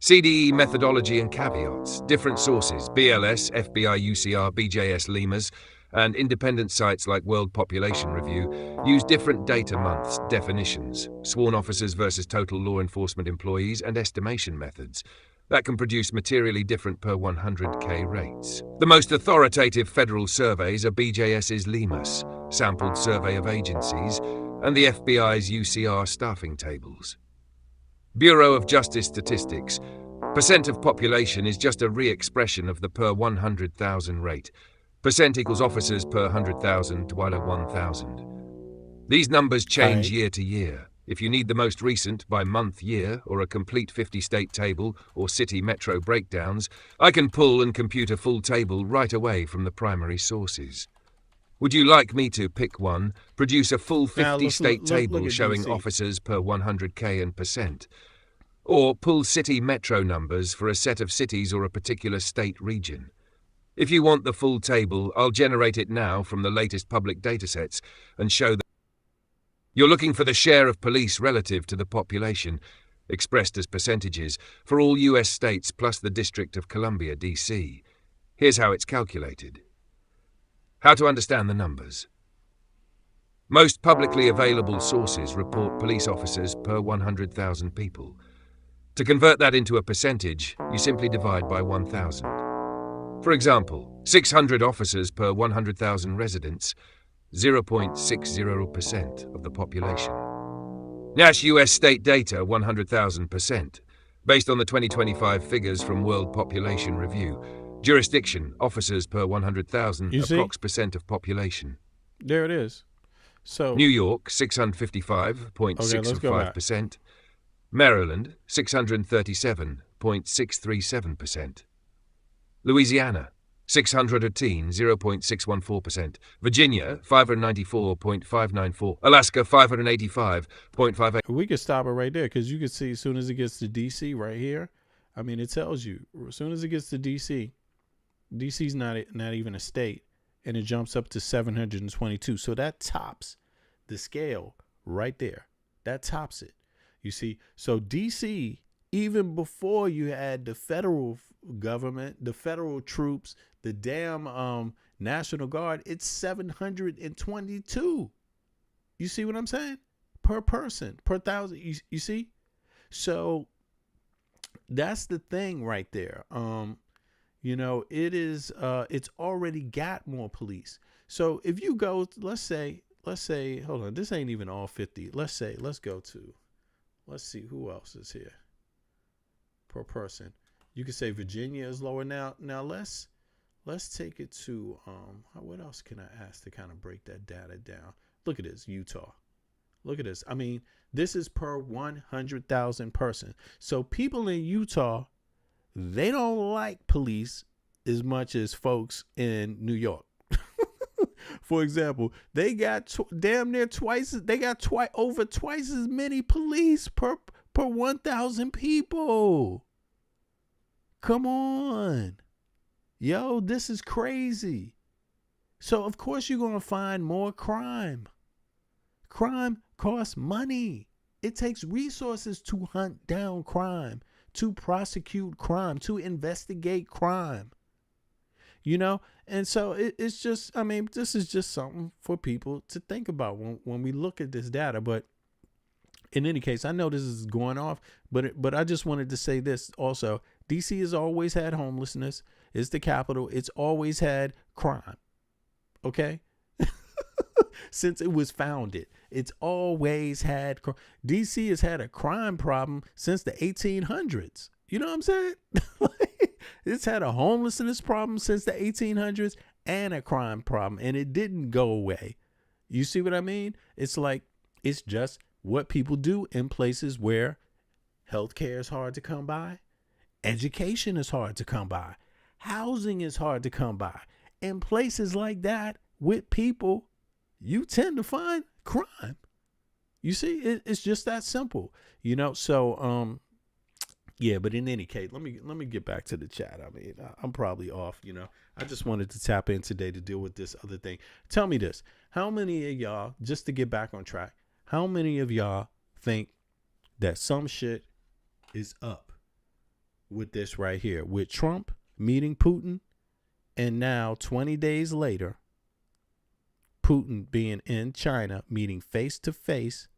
CDE methodology and caveats. Different sources, BLS, FBI UCR, BJS LIMA's, and independent sites like World Population Review use different data months, definitions, sworn officers versus total law enforcement employees, and estimation methods. That can produce materially different per 100K rates. The most authoritative federal surveys are BJS's LIMA's, sampled survey of agencies, and the FBI's UCR staffing tables. Bureau of Justice Statistics. Percent of population is just a re-expression of the per 100,000 rate. Percent equals officers per 100,000 divided 1,000. These numbers change year to year. If you need the most recent by month, year, or a complete 50-state table or city metro breakdowns, I can pull and compute a full table right away from the primary sources. Would you like me to pick one, produce a full 50-state table showing officers per 100K and percent? Or pull city metro numbers for a set of cities or a particular state region? If you want the full table, I'll generate it now from the latest public datasets and show that you're looking for the share of police relative to the population, expressed as percentages, for all US states plus the District of Columbia, D.C. Here's how it's calculated. How to understand the numbers. Most publicly available sources report police officers per 100,000 people. To convert that into a percentage, you simply divide by 1,000. For example, 600 officers per 100,000 residents, 0.60% of the population. Nash US state data, 100,000%, based on the 2025 figures from World Population Review. Jurisdiction, officers per 100,000, approx percent of population. There it is. So New York, 655.655%. Maryland, 637.637%. Louisiana, 613, 0.614%. Virginia, 594.594. Alaska, 585.58. we could stop it right there because you can see as soon as it gets to D.C. right here, I mean, it tells you as soon as it gets to D.C., DC's not even a state, and it jumps up to 722. So that tops the scale right there. That tops it. You see, so DC, even before you had the federal government, the federal troops, the damn National Guard, it's 722. You see what I'm saying? Per person, per thousand. You see? So that's the thing right there. You know, it's already got more police. So if you go, let's say, hold on, this ain't even all 50. Let's see who else is here per person. You could say Virginia is lower now. Now let's take it to what else can I ask to kind of break that data down? Look at this, Utah. Look at this. I mean, this is per 100,000 person. So people in Utah, they don't like police as much as folks in New York. For example, they got over twice as many police per 1,000 people. Come on. Yo, this is crazy. So, of course, you're going to find more crime. Crime costs money. It takes resources to hunt down crime, to prosecute crime, to investigate crime. You know, and so it's just, I mean, this is just something for people to think about when we look at this data. But in any case, I know this is going off, but I just wanted to say this also. DC has always had homelessness. It's the capital. It's always had crime. Okay? Since it was founded, it's always had DC has had a crime problem since the 1800s. You know what I'm saying? It's had a homelessness problem since the 1800s and a crime problem, and it didn't go away. You see what I mean? It's like, it's just what people do in places where healthcare is hard to come by, education is hard to come by, housing is hard to come by. In places like that with people, you tend to find crime. You see, it's just that simple, you know? So, yeah, but in any case, let me get back to the chat. I mean, I'm probably off, you know. I just wanted to tap in today to deal with this other thing. Tell me this. How many of y'all, just to get back on track, how many of y'all think that some shit is up with this right here? With Trump meeting Putin, and now 20 days later, Putin being in China, meeting face to face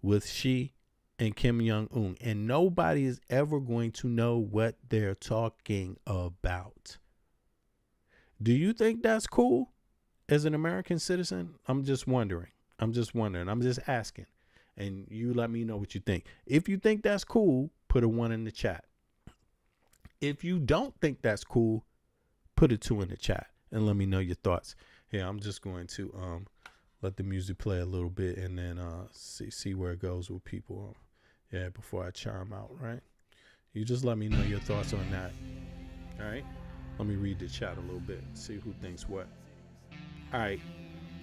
with Xi and Kim Jong-un, and nobody is ever going to know what they're talking about. Do you think that's cool as an American citizen? I'm just wondering. I'm just asking. And you let me know what you think. If you think that's cool, put a 1 in the chat. If you don't think that's cool, put a 2 in the chat and let me know your thoughts. Yeah, I'm just going to let the music play a little bit and then see where it goes with people. Yeah, before I chime out, right? You just let me know your thoughts on that. All right? Let me read the chat a little bit, see who thinks what. All right.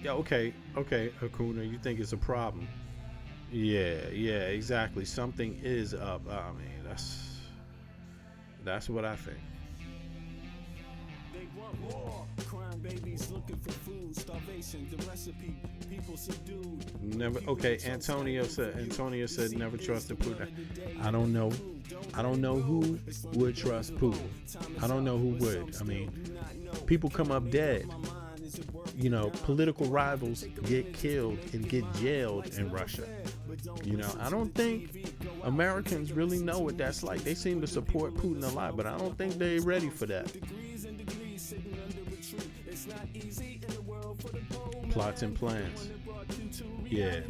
Yeah, okay, Hakuna, you think it's a problem? Yeah, exactly. Something is up. I mean, that's what I think. They want war. Crime babies looking for food. Starvation, the recipe. People subdued. Never. Okay, Antonio said never trust the Putin. I don't know who would trust Putin. I don't know who would. I mean, people come up dead. You know, political rivals get killed and get jailed in Russia. You know, I don't think Americans really know what that's like. They seem to support Putin a lot, but I don't think they're ready for that. Plots and plans. Yeah.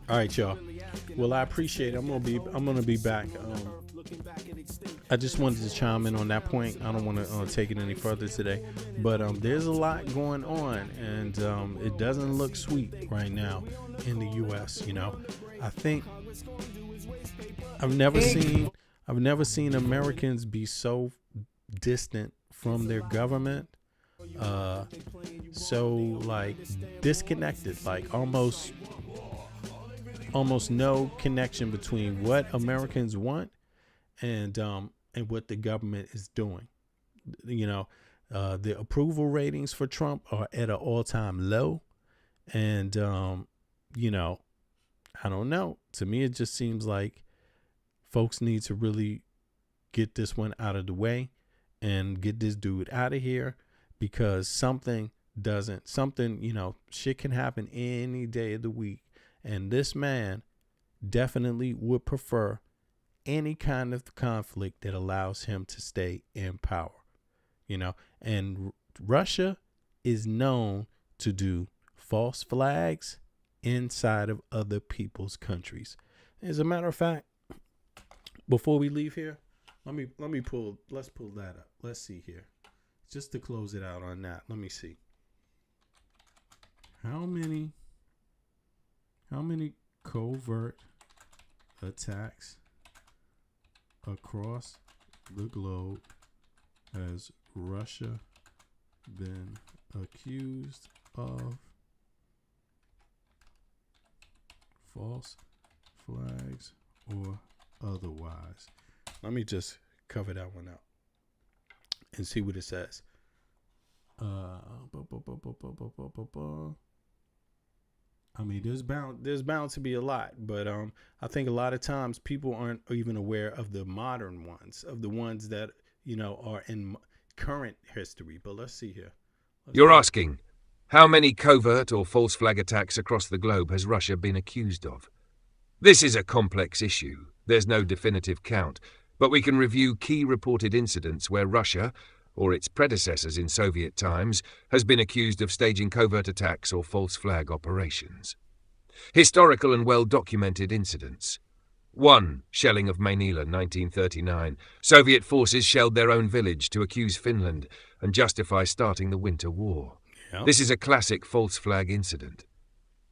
All right, y'all. Well, I appreciate it. I'm gonna be back. I just wanted to chime in on that point. I don't want to take it any further today, but there's a lot going on, and it doesn't look sweet right now in the U.S. You know, I think I've never seen Americans be so distant from their government, so like disconnected, like almost no connection between what Americans want and what the government is doing. You know, the approval ratings for Trump are at an all-time low, and you know, I don't know. To me, it just seems like folks need to really get this one out of the way and get this dude out of here, because something doesn't, something, shit can happen any day of the week. And this man definitely would prefer any kind of conflict that allows him to stay in power, and Russia is known to do false flags inside of other people's countries. As a matter of fact, before we leave here, let's pull that up. Let's see here. Just to close it out on that. Let me see. How many covert attacks across the globe has Russia been accused of false flags or otherwise? Let me just cover that one out and see what it says. I mean, there's bound to be a lot, but I think a lot of times people aren't even aware of the modern ones, of the ones that are in current history. But let's see here. You're asking, how many covert or false flag attacks across the globe has Russia been accused of? This is a complex issue. There's no definitive count, but we can review key reported incidents where Russia, or its predecessors in Soviet times, has been accused of staging covert attacks or false flag operations. Historical and well-documented incidents. 1. Shelling of Manila, 1939. Soviet forces shelled their own village to accuse Finland and justify starting the Winter War. Yep. This is a classic false flag incident.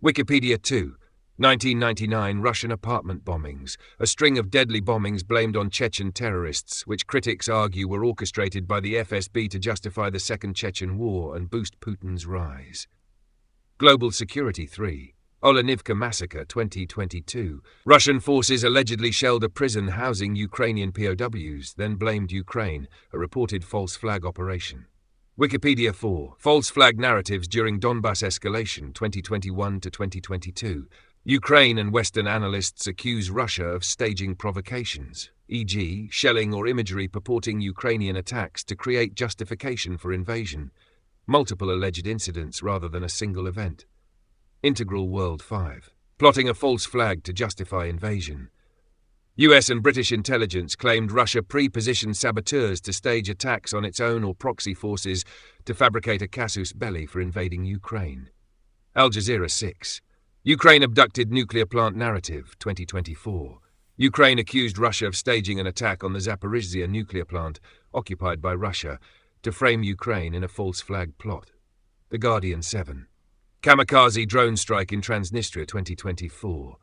Wikipedia 2. 1999 Russian apartment bombings, a string of deadly bombings blamed on Chechen terrorists, which critics argue were orchestrated by the FSB to justify the Second Chechen War and boost Putin's rise. Global Security 3. Olenivka Massacre 2022. Russian forces allegedly shelled a prison housing Ukrainian POWs, then blamed Ukraine, a reported false flag operation. Wikipedia 4. False flag narratives during Donbas escalation 2021 to 2022. Ukraine and Western analysts accuse Russia of staging provocations, e.g., shelling or imagery purporting Ukrainian attacks to create justification for invasion. Multiple alleged incidents rather than a single event. Integral World 5. Plotting a false flag to justify invasion. US and British intelligence claimed Russia pre-positioned saboteurs to stage attacks on its own or proxy forces to fabricate a casus belli for invading Ukraine. Al Jazeera 6. Ukraine abducted nuclear plant narrative, 2024. Ukraine accused Russia of staging an attack on the Zaporizhzhia nuclear plant, occupied by Russia, to frame Ukraine in a false flag plot. The Guardian 7. Kamikaze drone strike in Transnistria, 2024.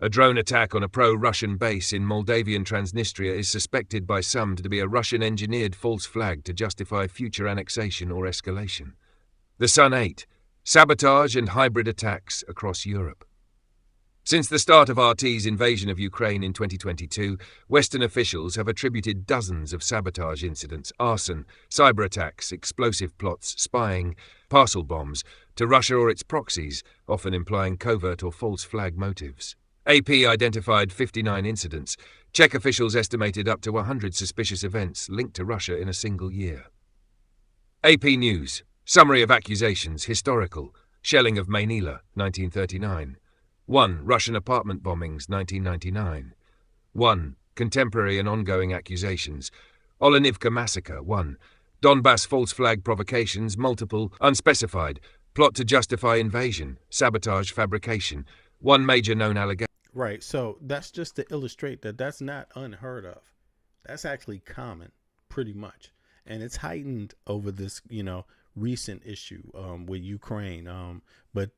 A drone attack on a pro-Russian base in Moldavian Transnistria is suspected by some to be a Russian-engineered false flag to justify future annexation or escalation. The Sun 8. Sabotage and hybrid attacks across Europe. Since the start of RT's invasion of Ukraine in 2022, Western officials have attributed dozens of sabotage incidents, arson, cyber attacks, explosive plots, spying, parcel bombs, to Russia or its proxies, often implying covert or false flag motives. AP identified 59 incidents. Czech officials estimated up to 100 suspicious events linked to Russia in a single year. AP News. Summary of accusations, historical. Shelling of Manila, 1939. 1. Russian apartment bombings, 1999. 1. Contemporary and ongoing accusations. Olenivka Massacre, 1. Donbas false flag provocations, multiple, unspecified. Plot to justify invasion, sabotage, fabrication. 1 major known allegation. Right. So that's just to illustrate that that's not unheard of. That's actually common, pretty much. And it's heightened over this, recent issue with Ukraine. But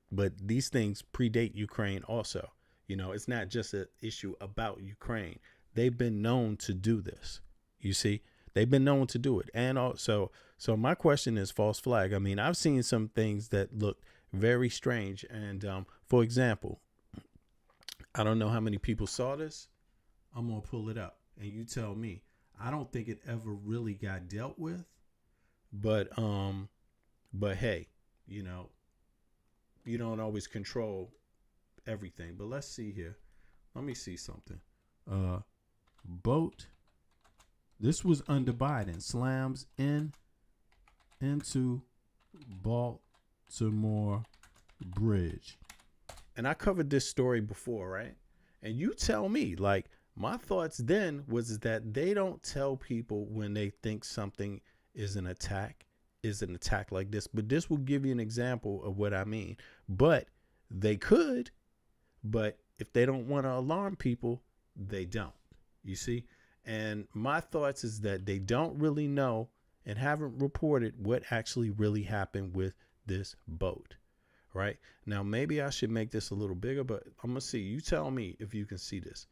these things predate Ukraine also. It's not just an issue about Ukraine. They've been known to do this. You see, they've been known to do it. And also, so my question is false flag. I mean, I've seen some things that look very strange. And for example, I don't know how many people saw this. I'm going to pull it up and you tell me. I don't think it ever really got dealt with, but hey, you don't always control everything. But let's see here. Let me see something. Boat. This was under Biden. Slams into Baltimore Bridge. And I covered this story before, right? And you tell me, like, my thoughts then was that they don't tell people when they think something is an attack like this. But this will give you an example of what I mean. But they could, but if they don't want to alarm people, they don't. You see? And my thoughts is that they don't really know and haven't reported what actually really happened with this boat. Right? Now, maybe I should make this a little bigger, but I'm going to see. You tell me if you can see this.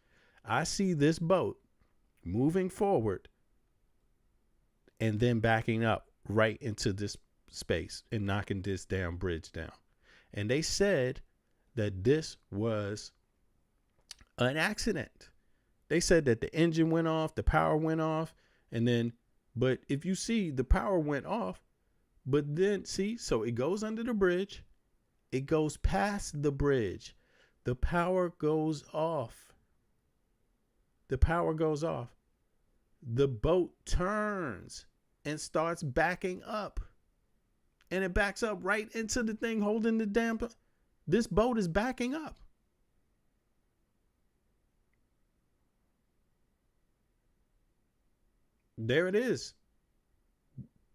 I see this boat moving forward and then backing up right into this space and knocking this damn bridge down. And they said that this was an accident. They said that the engine went off, the power went off, and then, but if you see, the power went off, but then see, so it goes under the bridge. It goes past the bridge. The power goes off. The power goes off. The boat turns and starts backing up. And it backs up right into the thing holding the damn. This boat is backing up. There it is.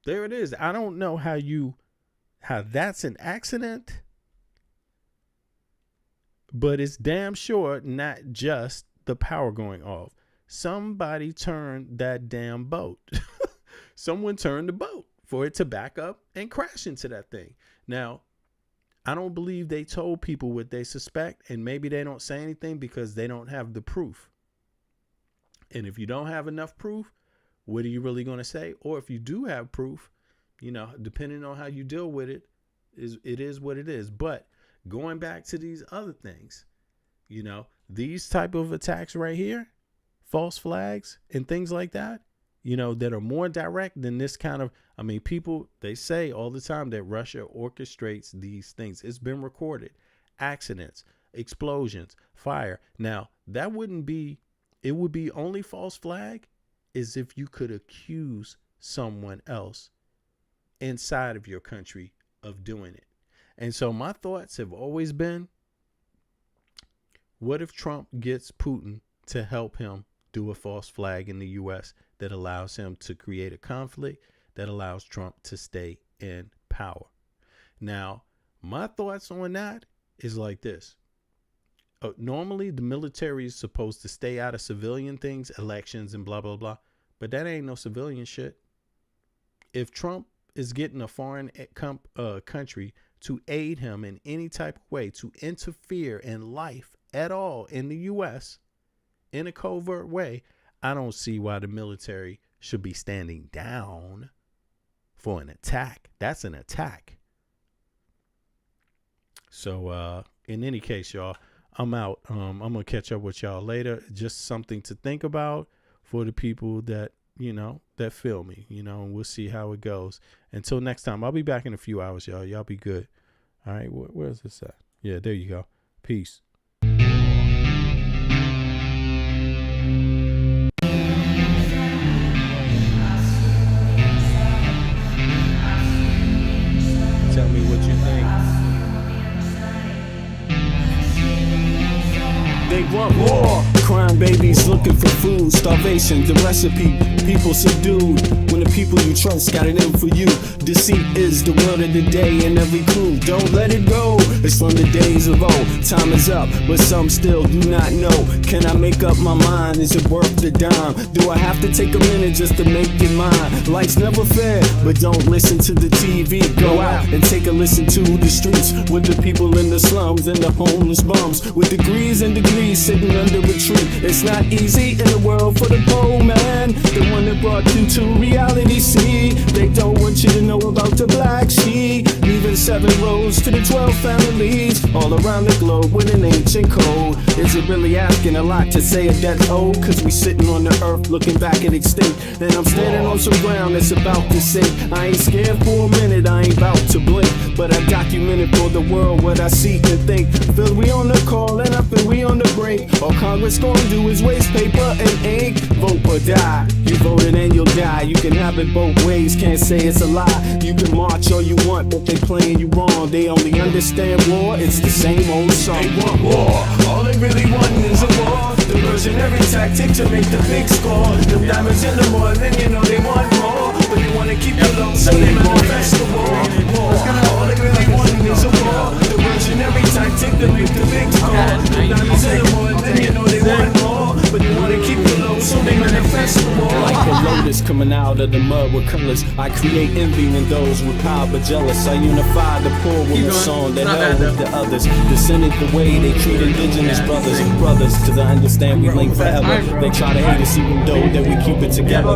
There it is. I don't know how that's an accident. But it's damn sure not just the power going off. Somebody turned that damn boat. Someone turned the boat for it to back up and crash into that thing. Now, I don't believe they told people what they suspect, and maybe they don't say anything because they don't have the proof. And if you don't have enough proof, what are you really going to say? Or if you do have proof, depending on how you deal with it, it is what it is. But going back to these other things, these type of attacks right here, false flags and things like that, that are more direct than this kind of, people, they say all the time that Russia orchestrates these things. It's been recorded. Accidents, explosions, fire. Now, it would be only false flag is if you could accuse someone else inside of your country of doing it. And so my thoughts have always been, what if Trump gets Putin to help him do a false flag in the U.S. that allows him to create a conflict that allows Trump to stay in power? Now, my thoughts on that is like this. Normally, the military is supposed to stay out of civilian things, elections and blah, blah, blah. But that ain't no civilian shit. If Trump is getting a foreign country to aid him in any type of way, to interfere in life at all in the U.S. in a covert way, I don't see why the military should be standing down for an attack. That's an attack. So in any case, y'all, I'm out. I'm going to catch up with y'all later. Just something to think about for the people that, that feel me, and we'll see how it goes. Until next time, I'll be back in a few hours, y'all. Y'all be good. All right. Where's this at? Yeah, there you go. Peace. Tell me what you think. They want war. Crime babies looking for food. Starvation, the recipe. People subdued. When the people you trust got it in for you. Deceit is the word of the day in every crew. Don't let it go. It's from the days of old. Time is up, but some still do not know. Can I make up my mind? Is it worth the dime? Do I have to take a minute just to make it mine? Life's never fair, but don't listen to the TV. Go out and take a listen to the streets with the people in the slums and the homeless bums with degrees and degrees sitting under a tree. It's not easy in the world for the poor man, the one that brought you to reality. See, they don't want you to know about the black sheep, leaving 7 roads to the 12 families all around the globe with an ancient code. Is it really asking a lot to say a death old? Cause we sitting on the earth looking back at extinct. Then I'm standing on some ground that's about to sink. I ain't scared for a minute, I ain't about to blink, but I documented for the world what I see and think. Feel we on the call and up and we on the break. All Congress gonna do is waste paper and ink. Vote or die. You voted and you'll die. sky. You can have it both ways, can't say it's a lie. You can march all you want, but they playing you wrong. They only understand war, it's the same old song. They want war, all they really want is a war. Diversionary tactic to make the big score. The diamonds in the more, then you know they want more. But they wanna keep you low, so they manifest the war. All they really want is a war. Diversionary tactic to make the big score. The diamonds in the more, then you know they want more. But they wanna keep you low, so they manifest the war. Like the lotus coming out of the mud with colors, I create envy in those with power but jealous. I unify the poor with a song that held with the others. Descended the way they treat indigenous brothers and brothers, cause I understand we link forever. They try to hate us even though that we keep it together.